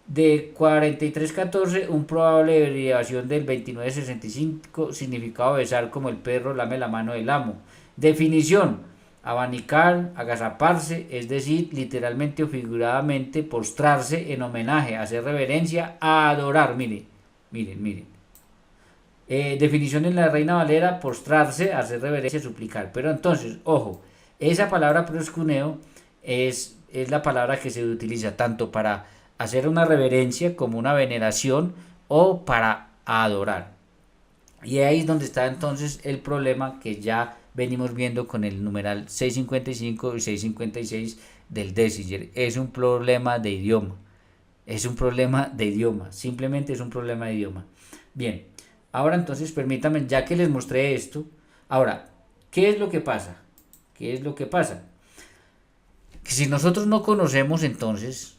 De 4314, un probable derivación del 2965, significado besar como el perro lame la mano del amo. Definición, abanicar, agazaparse, es decir, literalmente o figuradamente, postrarse en homenaje, hacer reverencia, a adorar. Miren. Definición en la Reina Valera, postrarse, hacer reverencia, suplicar. Pero entonces, ojo, esa palabra proscuneo es la palabra que se utiliza tanto para hacer una reverencia como una veneración o para adorar. Y ahí es donde está entonces el problema que ya venimos viendo con el numeral 655 y 656 del Décinger. Es un problema de idioma. Simplemente es un problema de idioma. Bien, ahora entonces permítanme, ya que les mostré esto, ahora, ¿qué es lo que pasa? Que si nosotros no conocemos entonces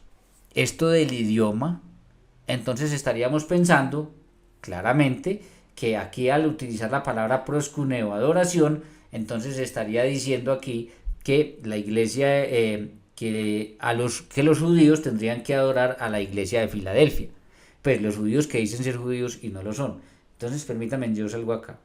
esto del idioma, entonces estaríamos pensando claramente que aquí al utilizar la palabra proscuneo, adoración, entonces estaría diciendo aquí que la iglesia, que los judíos tendrían que adorar a la iglesia de Filadelfia, pues los judíos que dicen ser judíos y no lo son. Entonces permítanme, yo salgo acá.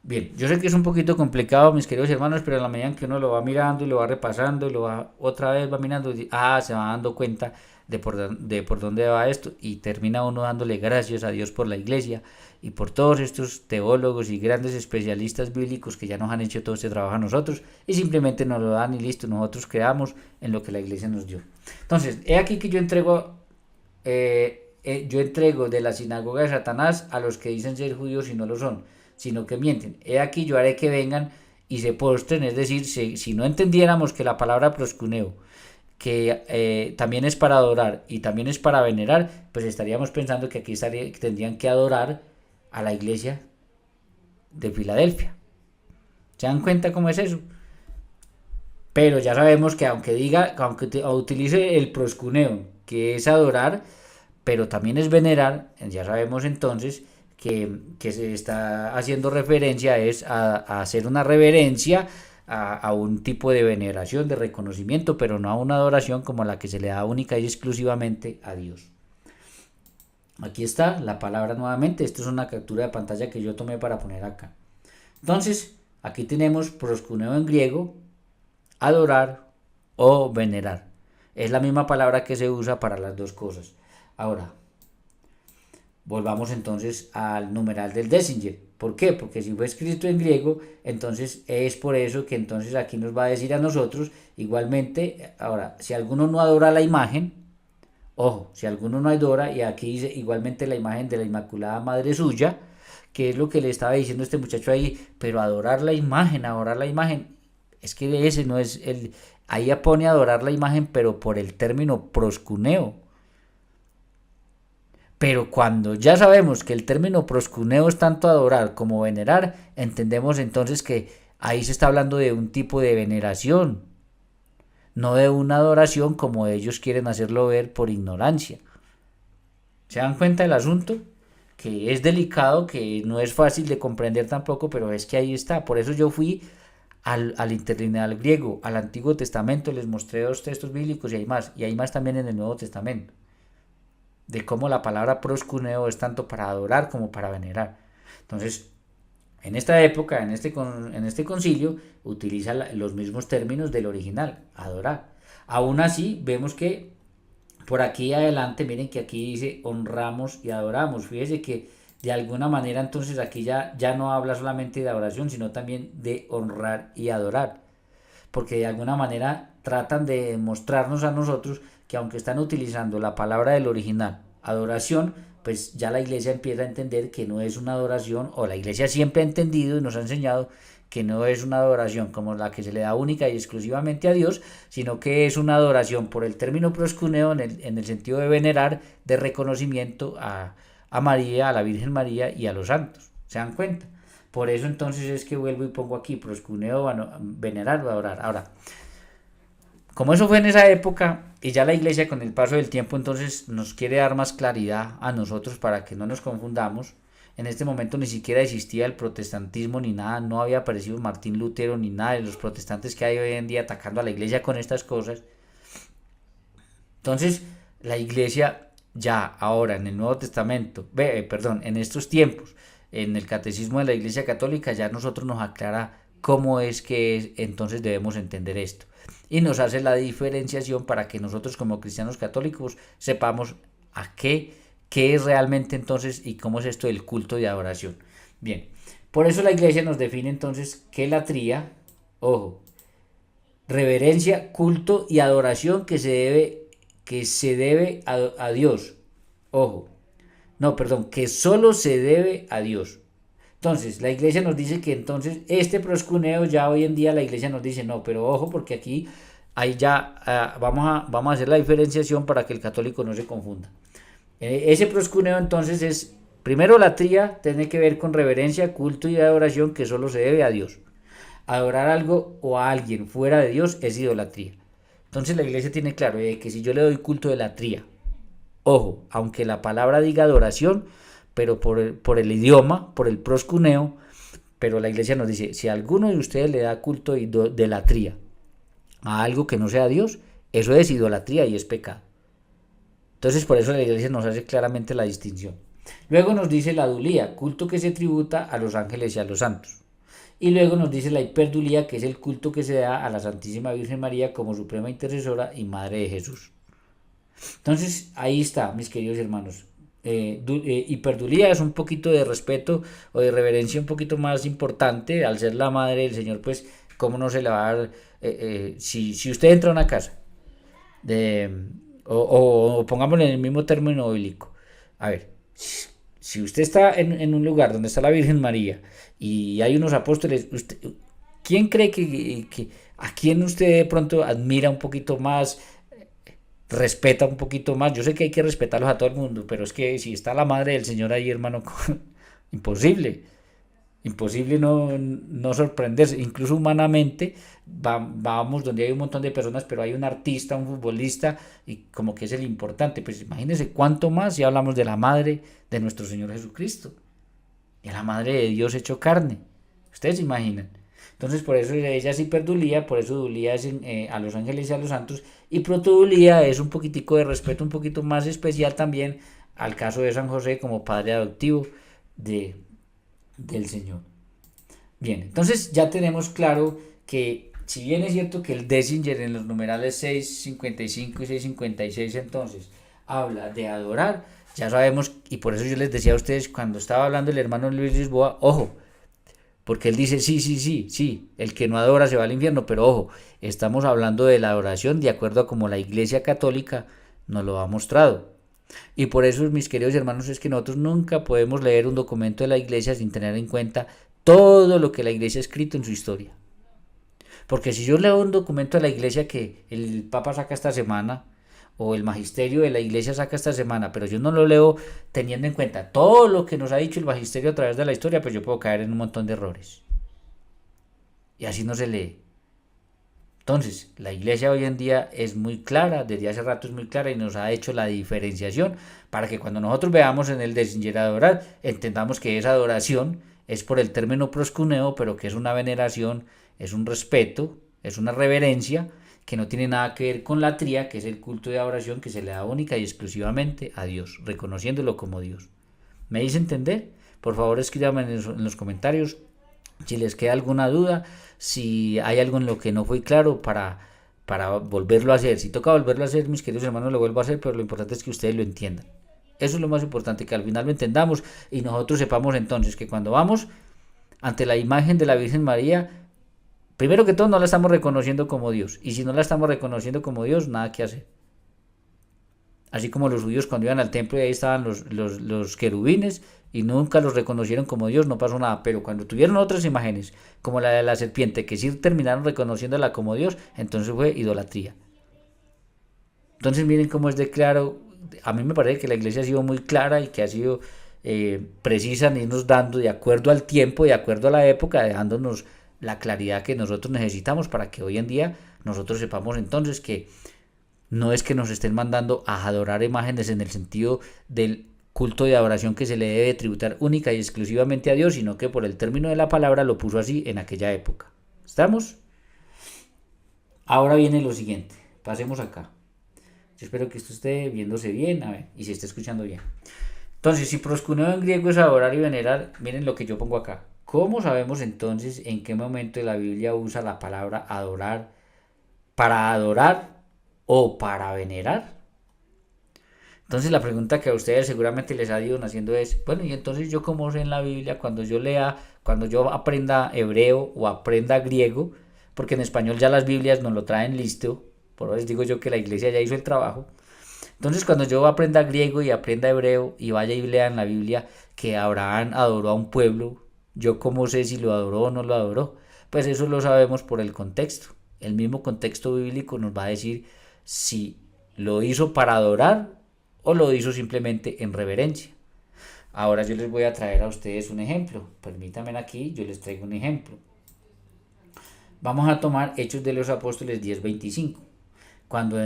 Bien, yo sé que es un poquito complicado, mis queridos hermanos, pero a la medida que uno lo va mirando y lo va repasando y otra vez va mirando, se va dando cuenta de por dónde va esto, y termina uno dándole gracias a Dios por la iglesia y por todos estos teólogos y grandes especialistas bíblicos que ya nos han hecho todo este trabajo a nosotros y simplemente nos lo dan y listo, nosotros creamos en lo que la iglesia nos dio. Entonces, he aquí que yo entrego de la sinagoga de Satanás a los que dicen ser judíos y no lo son, sino que mienten. He aquí yo haré que vengan y se postren, es decir, si no entendiéramos que la palabra proscuneo, que también es para adorar y también es para venerar, pues estaríamos pensando que aquí tendrían que adorar a la iglesia de Filadelfia. ¿Se dan cuenta cómo es eso? Pero ya sabemos que aunque utilice el proscuneo, que es adorar, pero también es venerar, ya sabemos entonces que se está haciendo referencia a hacer una reverencia, a un tipo de veneración, de reconocimiento, pero no a una adoración como la que se le da única y exclusivamente a Dios. Aquí está la palabra nuevamente, esto es una captura de pantalla que yo tomé para poner acá. Entonces, aquí tenemos proscuneo en griego, adorar o venerar. Es la misma palabra que se usa para las dos cosas. Ahora, volvamos entonces al numeral del Décinger. ¿Por qué? Porque si fue escrito en griego, entonces es por eso que entonces aquí nos va a decir a nosotros, igualmente, ahora, si alguno no adora la imagen Ojo, si alguno no adora, y aquí dice igualmente la imagen de la Inmaculada Madre suya, que es lo que le estaba diciendo este muchacho ahí, pero adorar la imagen, es que ese no es el, ahí ya pone adorar la imagen, pero por el término proscuneo. Pero cuando ya sabemos que el término proscuneo es tanto adorar como venerar, entendemos entonces que ahí se está hablando de un tipo de veneración, no de una adoración como ellos quieren hacerlo ver por ignorancia. ¿Se dan cuenta del asunto? Que es delicado, que no es fácil de comprender tampoco, pero es que ahí está. Por eso yo fui al interlineal griego, al Antiguo Testamento, les mostré dos textos bíblicos y hay más también en el Nuevo Testamento, de cómo la palabra proscuneo es tanto para adorar como para venerar. Entonces, en esta época, en este concilio, utiliza los mismos términos del original, adorar. Aún así, vemos que por aquí adelante, miren que aquí dice honramos y adoramos. Fíjese que de alguna manera entonces aquí ya no habla solamente de adoración, sino también de honrar y adorar. Porque de alguna manera tratan de mostrarnos a nosotros que aunque están utilizando la palabra del original, adoración, pues ya la iglesia empieza a entender que no es una adoración, o la iglesia siempre ha entendido y nos ha enseñado que no es una adoración como la que se le da única y exclusivamente a Dios, sino que es una adoración por el término proscuneo en el sentido de venerar, de reconocimiento a María, a la Virgen María y a los santos. ¿Se dan cuenta? Por eso entonces es que vuelvo y pongo aquí proscuneo, venerar o adorar. Ahora, como eso fue en esa época y ya la iglesia con el paso del tiempo entonces nos quiere dar más claridad a nosotros para que no nos confundamos. En este momento ni siquiera existía el protestantismo ni nada, no había aparecido Martín Lutero ni nada de los protestantes que hay hoy en día atacando a la iglesia con estas cosas. Entonces la iglesia ya ahora en el Nuevo Testamento, en estos tiempos, en el catecismo de la Iglesia Católica ya nosotros nos aclara cómo es que entonces debemos entender esto. Y nos hace la diferenciación para que nosotros como cristianos católicos sepamos a qué es realmente entonces y cómo es esto del culto de adoración. Bien, por eso la iglesia nos define entonces que latría, ojo, reverencia, culto y adoración que se debe a Dios. Ojo, no, perdón, que solo se debe a Dios. Entonces, la iglesia nos dice que entonces este proscuneo ya hoy en día la iglesia nos dice no, pero ojo porque aquí ahí ya vamos a hacer la diferenciación para que el católico no se confunda. Ese proscuneo entonces es, primero latría, tiene que ver con reverencia, culto y adoración que solo se debe a Dios. Adorar algo o a alguien fuera de Dios es idolatría. Entonces la iglesia tiene claro que si yo le doy culto de latría, ojo, aunque la palabra diga adoración, pero por el idioma, por el proscuneo, pero la iglesia nos dice, si alguno de ustedes le da culto de latría a algo que no sea Dios, eso es idolatría y es pecado. Entonces por eso la iglesia nos hace claramente la distinción. Luego nos dice la dulía, culto que se tributa a los ángeles y a los santos. Y luego nos dice la hiperdulía, que es el culto que se da a la Santísima Virgen María como suprema intercesora y Madre de Jesús. Entonces ahí está, mis queridos hermanos. Hiperdulía es un poquito de respeto o de reverencia un poquito más importante. Al ser la Madre del Señor, pues cómo no se le va a dar, si usted entra a una casa o pongámosle en el mismo término bíblico, a ver, si usted está en un lugar donde está la Virgen María y hay unos apóstoles, ¿quién cree que a quién usted de pronto admira un poquito más, respeta un poquito más? Yo sé que hay que respetarlos a todo el mundo, pero es que si está la Madre del Señor ahí, hermano, imposible no sorprenderse. Incluso humanamente vamos donde hay un montón de personas, pero hay un artista, un futbolista, y como que es el importante. Pues imagínense cuánto más si hablamos de la Madre de nuestro Señor Jesucristo, y la Madre de Dios hecho carne. Ustedes se imaginan. Entonces por eso ella es hiperdulía, por eso dulía es a los ángeles y a los santos, y protodulía es un poquitico de respeto, un poquito más especial también al caso de San José como padre adoptivo del Señor. Bien, entonces ya tenemos claro que si bien es cierto que el Désinger en los numerales 655 y 656 entonces habla de adorar, ya sabemos, y por eso yo les decía a ustedes cuando estaba hablando el hermano Luis Lisboa, ojo, porque él dice sí, el que no adora se va al infierno, pero ojo, estamos hablando de la adoración de acuerdo a como la Iglesia Católica nos lo ha mostrado. Y por eso, mis queridos hermanos, es que nosotros nunca podemos leer un documento de la iglesia sin tener en cuenta todo lo que la iglesia ha escrito en su historia. Porque si yo leo un documento de la iglesia que el Papa saca esta semana, o el magisterio de la iglesia saca esta semana, pero yo no lo leo teniendo en cuenta todo lo que nos ha dicho el magisterio a través de la historia, pues yo puedo caer en un montón de errores. Y así no se lee. Entonces, la iglesia hoy en día es muy clara, desde hace rato es muy clara y nos ha hecho la diferenciación para que cuando nosotros veamos en el Dessinger adorar, entendamos que esa adoración es por el término proscuneo, pero que es una veneración, es un respeto, es una reverencia, que no tiene nada que ver con la latría, que es el culto de adoración que se le da única y exclusivamente a Dios, reconociéndolo como Dios. ¿Me dice entender? Por favor, escríbanme en los comentarios si les queda alguna duda, si hay algo en lo que no fue claro para volverlo a hacer. Si toca volverlo a hacer, mis queridos hermanos, lo vuelvo a hacer, pero lo importante es que ustedes lo entiendan. Eso es lo más importante, que al final lo entendamos y nosotros sepamos entonces que cuando vamos ante la imagen de la Virgen María, primero que todo no la estamos reconociendo como Dios. Y si no la estamos reconociendo como Dios, nada que hacer. Así como los judíos cuando iban al templo y ahí estaban los querubines y nunca los reconocieron como Dios, no pasó nada. Pero cuando tuvieron otras imágenes, como la de la serpiente, que sí terminaron reconociéndola como Dios, entonces fue idolatría. Entonces miren cómo es de claro. A mí me parece que la iglesia ha sido muy clara y que ha sido precisa en irnos dando de acuerdo al tiempo, de acuerdo a la época, dejándonos la claridad que nosotros necesitamos para que hoy en día nosotros sepamos entonces que no es que nos estén mandando a adorar imágenes en el sentido del culto de adoración que se le debe tributar única y exclusivamente a Dios, sino que por el término de la palabra lo puso así en aquella época. ¿Estamos? Ahora viene lo siguiente. Pasemos acá. Yo espero que esto esté viéndose bien, a ver, y se esté escuchando bien. Entonces, si proscuneo en griego es adorar y venerar, miren lo que yo pongo acá. ¿Cómo sabemos entonces en qué momento de la Biblia usa la palabra adorar para adorar o para venerar? Entonces la pregunta que a ustedes seguramente les ha ido naciendo es, bueno, y entonces yo cómo sé en la Biblia cuando yo lea, cuando yo aprenda hebreo o aprenda griego, porque en español ya las Biblias nos lo traen listo, por eso les digo yo que la iglesia ya hizo el trabajo. Entonces cuando yo aprenda griego y aprenda hebreo y vaya y lea en la Biblia que Abraham adoró a un pueblo, ¿yo cómo sé si lo adoró o no lo adoró? Pues eso lo sabemos por el contexto. El mismo contexto bíblico nos va a decir si lo hizo para adorar o lo hizo simplemente en reverencia. Ahora yo les voy a traer a ustedes un ejemplo. Permítanme aquí, yo les traigo un ejemplo. Vamos a tomar Hechos de los Apóstoles 10:25. Cuando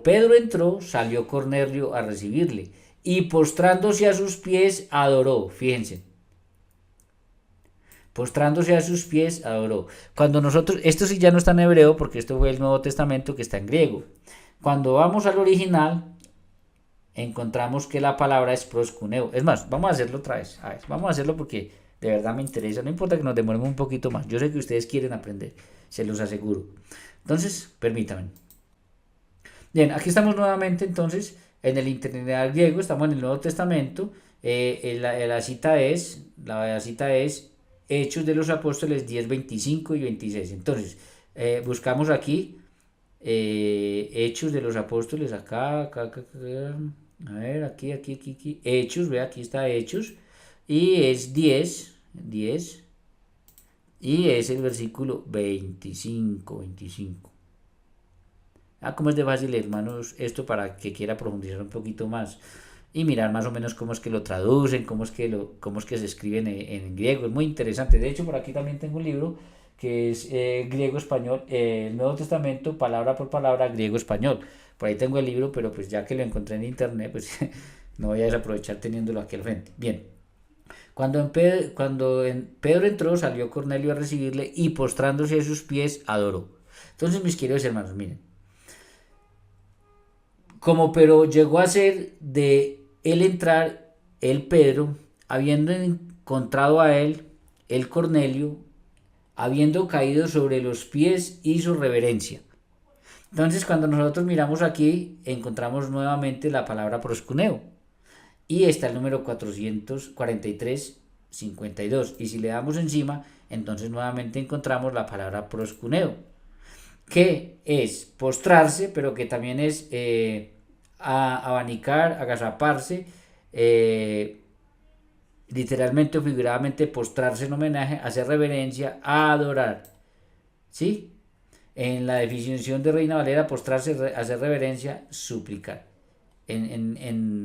Pedro entró, salió Cornelio a recibirle y postrándose a sus pies adoró. Fíjense. Postrándose a sus pies adoró. Cuando nosotros, esto sí ya no está en hebreo porque esto fue el Nuevo Testamento que está en griego. Cuando vamos al original, encontramos que la palabra es proscuneo. Es más, vamos a hacerlo otra vez. A ver, vamos a hacerlo porque de verdad me interesa. No importa que nos demoremos un poquito más. Yo sé que ustedes quieren aprender, se los aseguro. Entonces, permítanme. Bien, aquí estamos nuevamente entonces en el interlinear griego, estamos en el Nuevo Testamento. La cita es Hechos de los Apóstoles 10:25 y 26. Entonces, buscamos aquí Hechos de los Apóstoles, acá, a ver, aquí, Hechos, ve, aquí está Hechos, y es 10, y es el versículo 25. Cómo es de fácil, hermanos, esto para que quiera profundizar un poquito más y mirar más o menos cómo es que lo traducen, cómo es que se escriben en griego. Es muy interesante. De hecho, por aquí también tengo un libro que es griego-español, el Nuevo Testamento, palabra por palabra, griego-español. Por ahí tengo el libro, pero pues ya que lo encontré en internet, pues no voy a desaprovechar teniéndolo aquí al frente. Bien. Cuando Pedro entró, salió Cornelio a recibirle y postrándose a sus pies adoró. Entonces, mis queridos hermanos, miren. Como pero llegó a ser de él entrar, el Pedro, habiendo encontrado a él, el Cornelio, habiendo caído sobre los pies, hizo reverencia. Entonces, cuando nosotros miramos aquí, encontramos nuevamente la palabra proscuneo. Y está el número 443:52. Y si le damos encima, entonces nuevamente encontramos la palabra proscuneo. que es postrarse, pero que también es abanicar, agazaparse, literalmente o figuradamente postrarse en homenaje, hacer reverencia, adorar, ¿sí? En la definición de Reina Valera, postrarse, hacer reverencia, suplicar.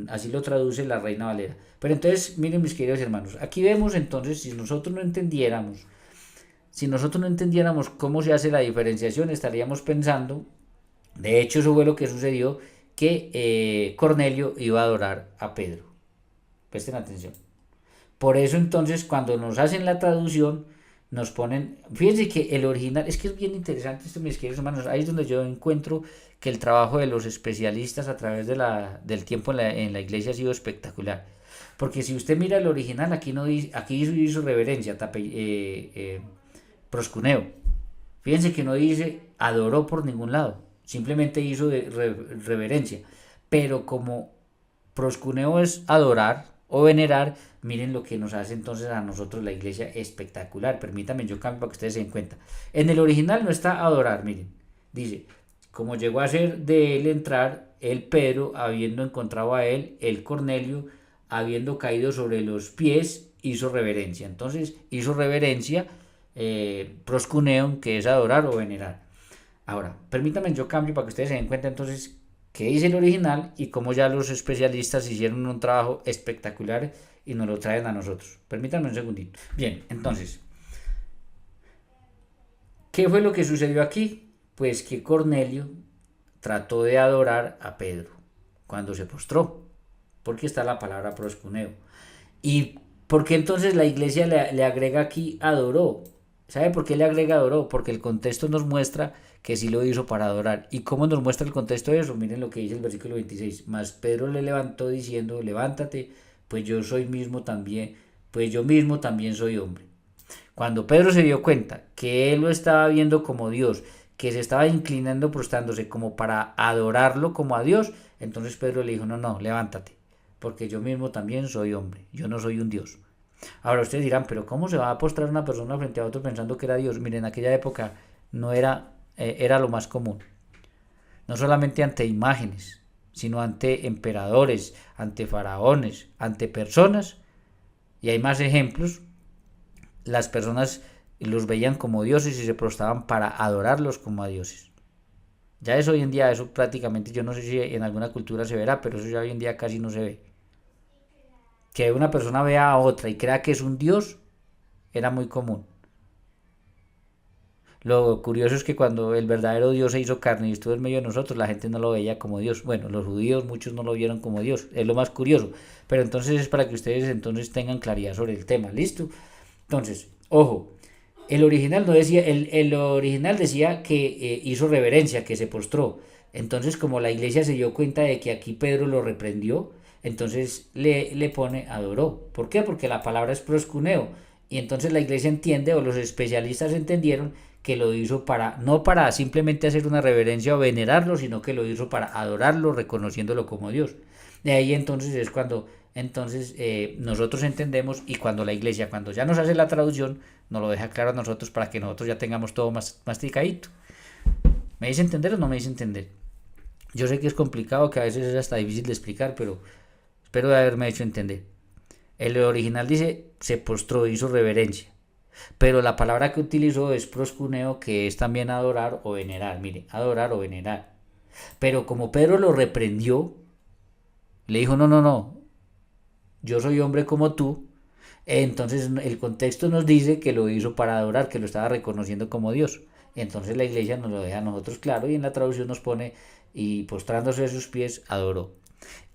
Así lo traduce la Reina Valera. Pero entonces, miren mis queridos hermanos, aquí vemos entonces, si nosotros no entendiéramos cómo se hace la diferenciación, estaríamos pensando, de hecho eso fue lo que sucedió, que Cornelio iba a adorar a Pedro. Presten atención. Por eso entonces cuando nos hacen la traducción, nos ponen, fíjense que el original, es que es bien interesante esto, mis queridos hermanos, ahí es donde yo encuentro que el trabajo de los especialistas a través del tiempo en la iglesia ha sido espectacular. Porque si usted mira el original, aquí no dice, aquí hizo reverencia, proscuneo. Fíjense que no dice adoró por ningún lado, simplemente hizo reverencia. Pero como proscuneo es adorar o venerar, miren lo que nos hace entonces a nosotros la iglesia espectacular. Permítanme, yo cambio para que ustedes se den cuenta. En el original no está adorar, miren. Dice, como llegó a ser de él entrar, el Pedro, habiendo encontrado a él, el Cornelio, habiendo caído sobre los pies, hizo reverencia. Entonces hizo reverencia, proscuneon, que es adorar o venerar. Ahora, permítanme, yo cambio para que ustedes se den cuenta entonces qué dice el original y cómo ya los especialistas hicieron un trabajo espectacular y nos lo traen a nosotros. Permítanme un segundito. Bien, entonces, ¿qué fue lo que sucedió aquí? Pues que Cornelio trató de adorar a Pedro cuando se postró, porque está la palabra proscuneo. ¿Y por qué entonces la iglesia le agrega aquí adoró? ¿Sabe por qué le agrega adoró? Porque el contexto nos muestra que sí lo hizo para adorar. ¿Y cómo nos muestra el contexto de eso? Miren lo que dice el versículo 26. Mas Pedro le levantó diciendo, levántate, pues yo mismo también soy hombre. Cuando Pedro se dio cuenta que él lo estaba viendo como Dios, que se estaba inclinando, prostrándose como para adorarlo como a Dios, entonces Pedro le dijo, no, levántate, porque yo mismo también soy hombre, yo no soy un Dios. Ahora ustedes dirán, pero ¿cómo se va a postrar una persona frente a otro pensando que era Dios? Miren, en aquella época no era lo más común. No solamente ante imágenes, sino ante emperadores, ante faraones, ante personas, y hay más ejemplos, las personas los veían como dioses y se prostraban para adorarlos como a dioses. Ya eso hoy en día, eso prácticamente, yo no sé si en alguna cultura se verá, pero eso ya hoy en día casi no se ve. Que una persona vea a otra y crea que es un dios, era muy común. Lo curioso es que cuando el verdadero Dios se hizo carne y estuvo en medio de nosotros, la gente no lo veía como Dios. Bueno, los judíos muchos no lo vieron como Dios, es lo más curioso. Pero entonces es para que ustedes entonces tengan claridad sobre el tema, ¿listo? Entonces, ojo, el original no decía, el original decía que hizo reverencia, que se postró. Entonces, como la iglesia se dio cuenta de que aquí Pedro lo reprendió, entonces le pone adoró. ¿Por qué? Porque la palabra es proscuneo. Y entonces la iglesia entiende, o los especialistas entendieron, que lo hizo no para simplemente hacer una reverencia o venerarlo, sino que lo hizo para adorarlo, reconociéndolo como Dios. De ahí entonces es cuando nosotros entendemos, y cuando la iglesia, cuando ya nos hace la traducción, nos lo deja claro a nosotros para que nosotros ya tengamos todo más masticadito. ¿Me dice entender o no me dice entender? Yo sé que es complicado, que a veces es hasta difícil de explicar, pero espero de haberme hecho entender. El original dice, se postró, hizo reverencia. Pero la palabra que utilizó es proscuneo, que es también adorar o venerar. Mire, adorar o venerar. Pero como Pedro lo reprendió, le dijo, no, yo soy hombre como tú. Entonces el contexto nos dice que lo hizo para adorar, que lo estaba reconociendo como Dios. Entonces la iglesia nos lo deja a nosotros claro, y en la traducción nos pone, y postrándose a sus pies, adoró.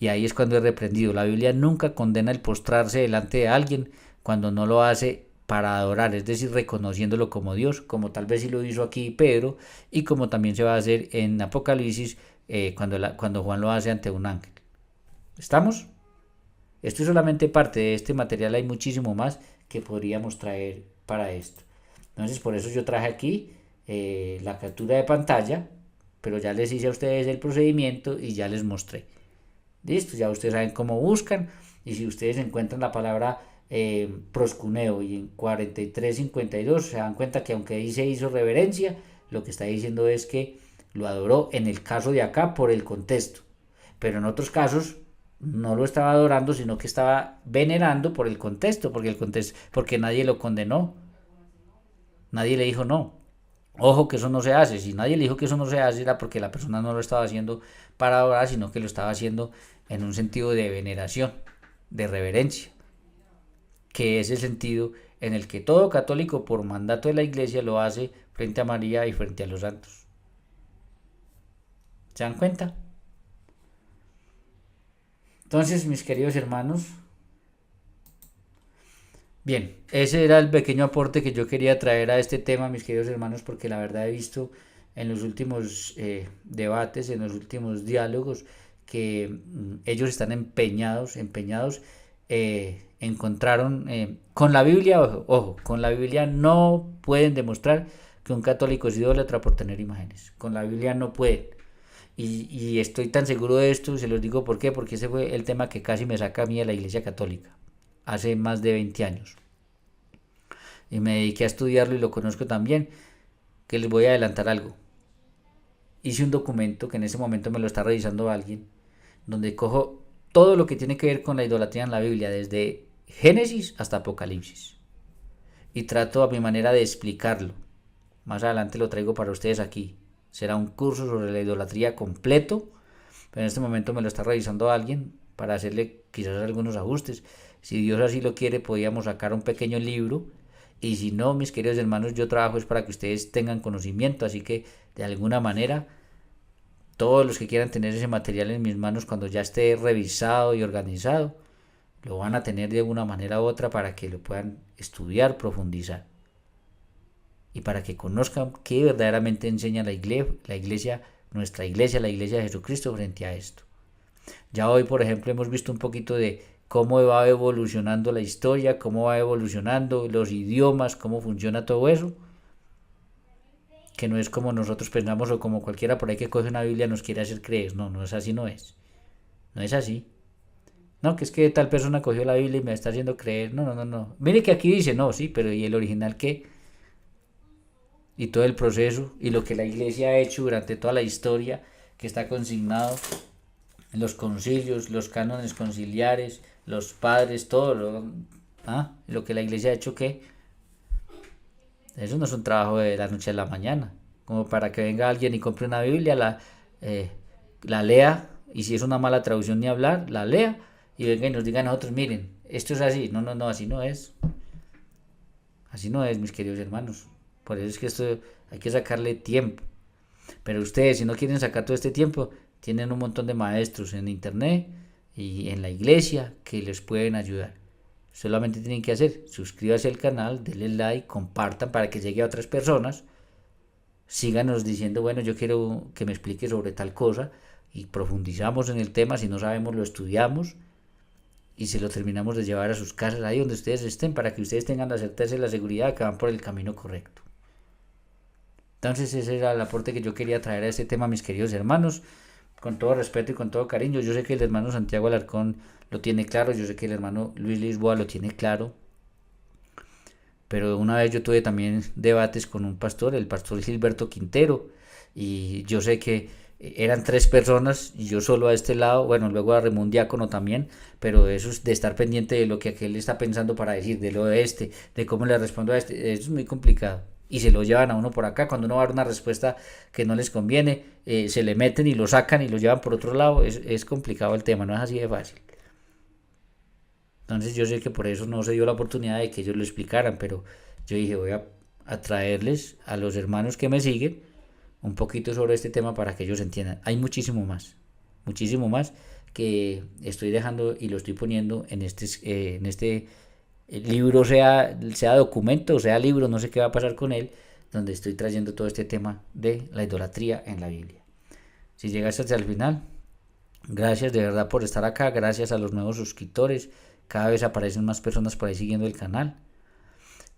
Y ahí es cuando es reprendido. La Biblia nunca condena el postrarse delante de alguien cuando no lo hace para adorar, es decir, reconociéndolo como Dios, como tal vez sí lo hizo aquí Pedro, y como también se va a hacer en Apocalipsis cuando Juan lo hace ante un ángel. ¿Estamos? Esto es solamente parte de este material, hay muchísimo más que podríamos traer para esto. Entonces, por eso yo traje aquí la captura de pantalla, pero ya les hice a ustedes el procedimiento y ya les mostré. Listo, ya ustedes saben cómo buscan, y si ustedes encuentran la palabra proscuneo y en 43:52 se dan cuenta que aunque dice hizo reverencia, lo que está diciendo es que lo adoró en el caso de acá por el contexto, pero en otros casos no lo estaba adorando, sino que estaba venerando por el contexto, porque nadie lo condenó, nadie le dijo no. Ojo que eso no se hace, si nadie le dijo que eso no se hace era porque la persona no lo estaba haciendo para adorar, sino que lo estaba haciendo en un sentido de veneración, de reverencia, que es el sentido en el que todo católico por mandato de la iglesia lo hace frente a María y frente a los santos. ¿Se dan cuenta? Entonces, mis queridos hermanos, bien, ese era el pequeño aporte que yo quería traer a este tema, mis queridos hermanos, porque la verdad he visto en los últimos debates, en los últimos diálogos, que ellos están empeñados, encontraron con la Biblia, ojo, con la Biblia no pueden demostrar que un católico es idólatra por tener imágenes, con la Biblia no pueden. Y estoy tan seguro de esto, se los digo por qué, porque ese fue el tema que casi me saca a mí de la Iglesia Católica, hace más de 20 años. Y me dediqué a estudiarlo y lo conozco también, que les voy a adelantar algo. Hice un documento que en ese momento me lo está revisando alguien, donde cojo todo lo que tiene que ver con la idolatría en la Biblia, desde Génesis hasta Apocalipsis. Y trato a mi manera de explicarlo. Más adelante lo traigo para ustedes aquí. Será un curso sobre la idolatría completo, pero en este momento me lo está revisando alguien para hacerle quizás algunos ajustes. Si Dios así lo quiere, podríamos sacar un pequeño libro, y si no, mis queridos hermanos, yo trabajo es para que ustedes tengan conocimiento, así que de alguna manera, todos los que quieran tener ese material en mis manos cuando ya esté revisado y organizado, lo van a tener de alguna manera u otra para que lo puedan estudiar, profundizar. Y para que conozcan qué verdaderamente enseña la iglesia, nuestra iglesia, la iglesia de Jesucristo frente a esto. Ya hoy, por ejemplo, hemos visto un poquito de cómo va evolucionando la historia, cómo va evolucionando los idiomas, cómo funciona todo eso. Que no es como nosotros pensamos o como cualquiera por ahí que coge una Biblia nos quiere hacer creer. No, no es así, no es. No es así. No, que es que tal persona cogió la Biblia y me está haciendo creer. No. Mire que aquí dice, no, sí, pero ¿y el original qué? Y todo el proceso y lo que la iglesia ha hecho durante toda la historia, que está consignado en los concilios, los cánones conciliares, los padres, todo lo que la iglesia ha hecho, ¿qué? Eso no es un trabajo de la noche a la mañana, como para que venga alguien y compre una Biblia, la lea, y si es una mala traducción ni hablar, la lea, y venga y nos diga a nosotros, miren, esto es así. No, así no es. Así no es, mis queridos hermanos. Por eso es que esto hay que sacarle tiempo. Pero ustedes, si no quieren sacar todo este tiempo, tienen un montón de maestros en internet y en la iglesia que les pueden ayudar. Solamente tienen que hacer, suscríbanse al canal, denle like, compartan para que llegue a otras personas. Síganos diciendo, bueno, yo quiero que me explique sobre tal cosa y profundizamos en el tema. Si no sabemos, lo estudiamos y se lo terminamos de llevar a sus casas, ahí donde ustedes estén, para que ustedes tengan la certeza y la seguridad de que van por el camino correcto. Entonces ese era el aporte que yo quería traer a este tema, mis queridos hermanos, con todo respeto y con todo cariño. Yo sé que el hermano Santiago Alarcón lo tiene claro, yo sé que el hermano Luis Lisboa lo tiene claro, pero una vez yo tuve también debates con un pastor, el pastor Gilberto Quintero, y yo sé que eran 3 personas y yo solo a este lado, bueno, luego arrimó un diácono también, pero eso es de estar pendiente de lo que aquel está pensando para decir, de lo de este, de cómo le respondo a este, eso es muy complicado. Y se lo llevan a uno por acá, cuando uno va a dar una respuesta que no les conviene, se le meten y lo sacan y lo llevan por otro lado. Es complicado el tema, no es así de fácil. Entonces yo sé que por eso no se dio la oportunidad de que ellos lo explicaran, pero yo dije, voy a traerles a los hermanos que me siguen un poquito sobre este tema para que ellos entiendan. Hay muchísimo más que estoy dejando y lo estoy poniendo en este libro, sea documento o sea libro, no sé qué va a pasar con él, donde estoy trayendo todo este tema de la idolatría en la Biblia. Si llegaste hasta el final, gracias de verdad por estar acá, gracias a los nuevos suscriptores, cada vez aparecen más personas por ahí siguiendo el canal.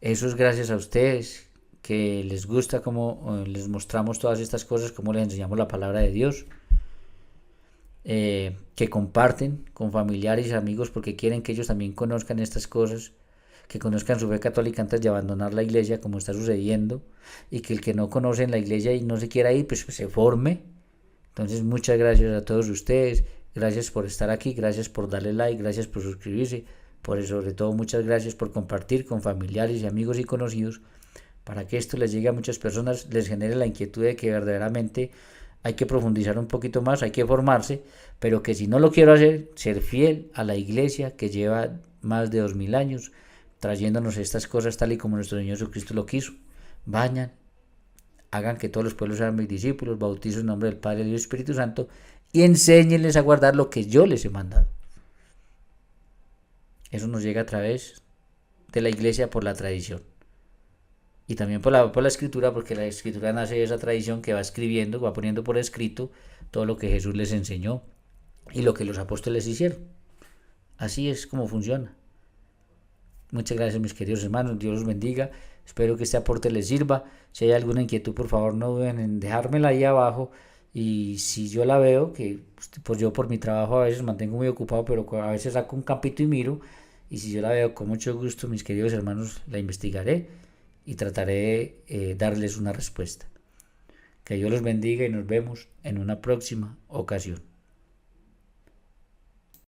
Eso es gracias a ustedes, que les gusta cómo les mostramos todas estas cosas, cómo les enseñamos la palabra de Dios, que comparten con familiares y amigos porque quieren que ellos también conozcan estas cosas, que conozcan su fe católica antes de abandonar la iglesia, como está sucediendo, y que el que no conoce en la iglesia y no se quiera ir, pues se forme. Entonces, muchas gracias a todos ustedes, gracias por estar aquí, gracias por darle like, gracias por suscribirse, sobre todo muchas gracias por compartir con familiares y amigos y conocidos, para que esto les llegue a muchas personas, les genere la inquietud de que verdaderamente hay que profundizar un poquito más, hay que formarse, pero que si no lo quiero hacer, ser fiel a la iglesia que lleva más de 2000 años trayéndonos estas cosas tal y como nuestro Señor Jesucristo lo quiso. Vayan, hagan que todos los pueblos sean mis discípulos, bautizo en nombre del Padre, del Hijo y del Espíritu Santo, y enséñenles a guardar lo que yo les he mandado. Eso nos llega a través de la iglesia por la tradición. Y también por la escritura, porque la escritura nace de esa tradición que va escribiendo, va poniendo por escrito todo lo que Jesús les enseñó y lo que los apóstoles hicieron. Así es como funciona. Muchas gracias, mis queridos hermanos, Dios los bendiga, espero que este aporte les sirva. Si hay alguna inquietud, por favor no duden en dejármela ahí abajo, y si yo la veo, que pues yo por mi trabajo a veces mantengo muy ocupado, pero a veces saco un capítulo y miro, y si yo la veo con mucho gusto, mis queridos hermanos, la investigaré y trataré de darles una respuesta. Que Dios los bendiga y nos vemos en una próxima ocasión.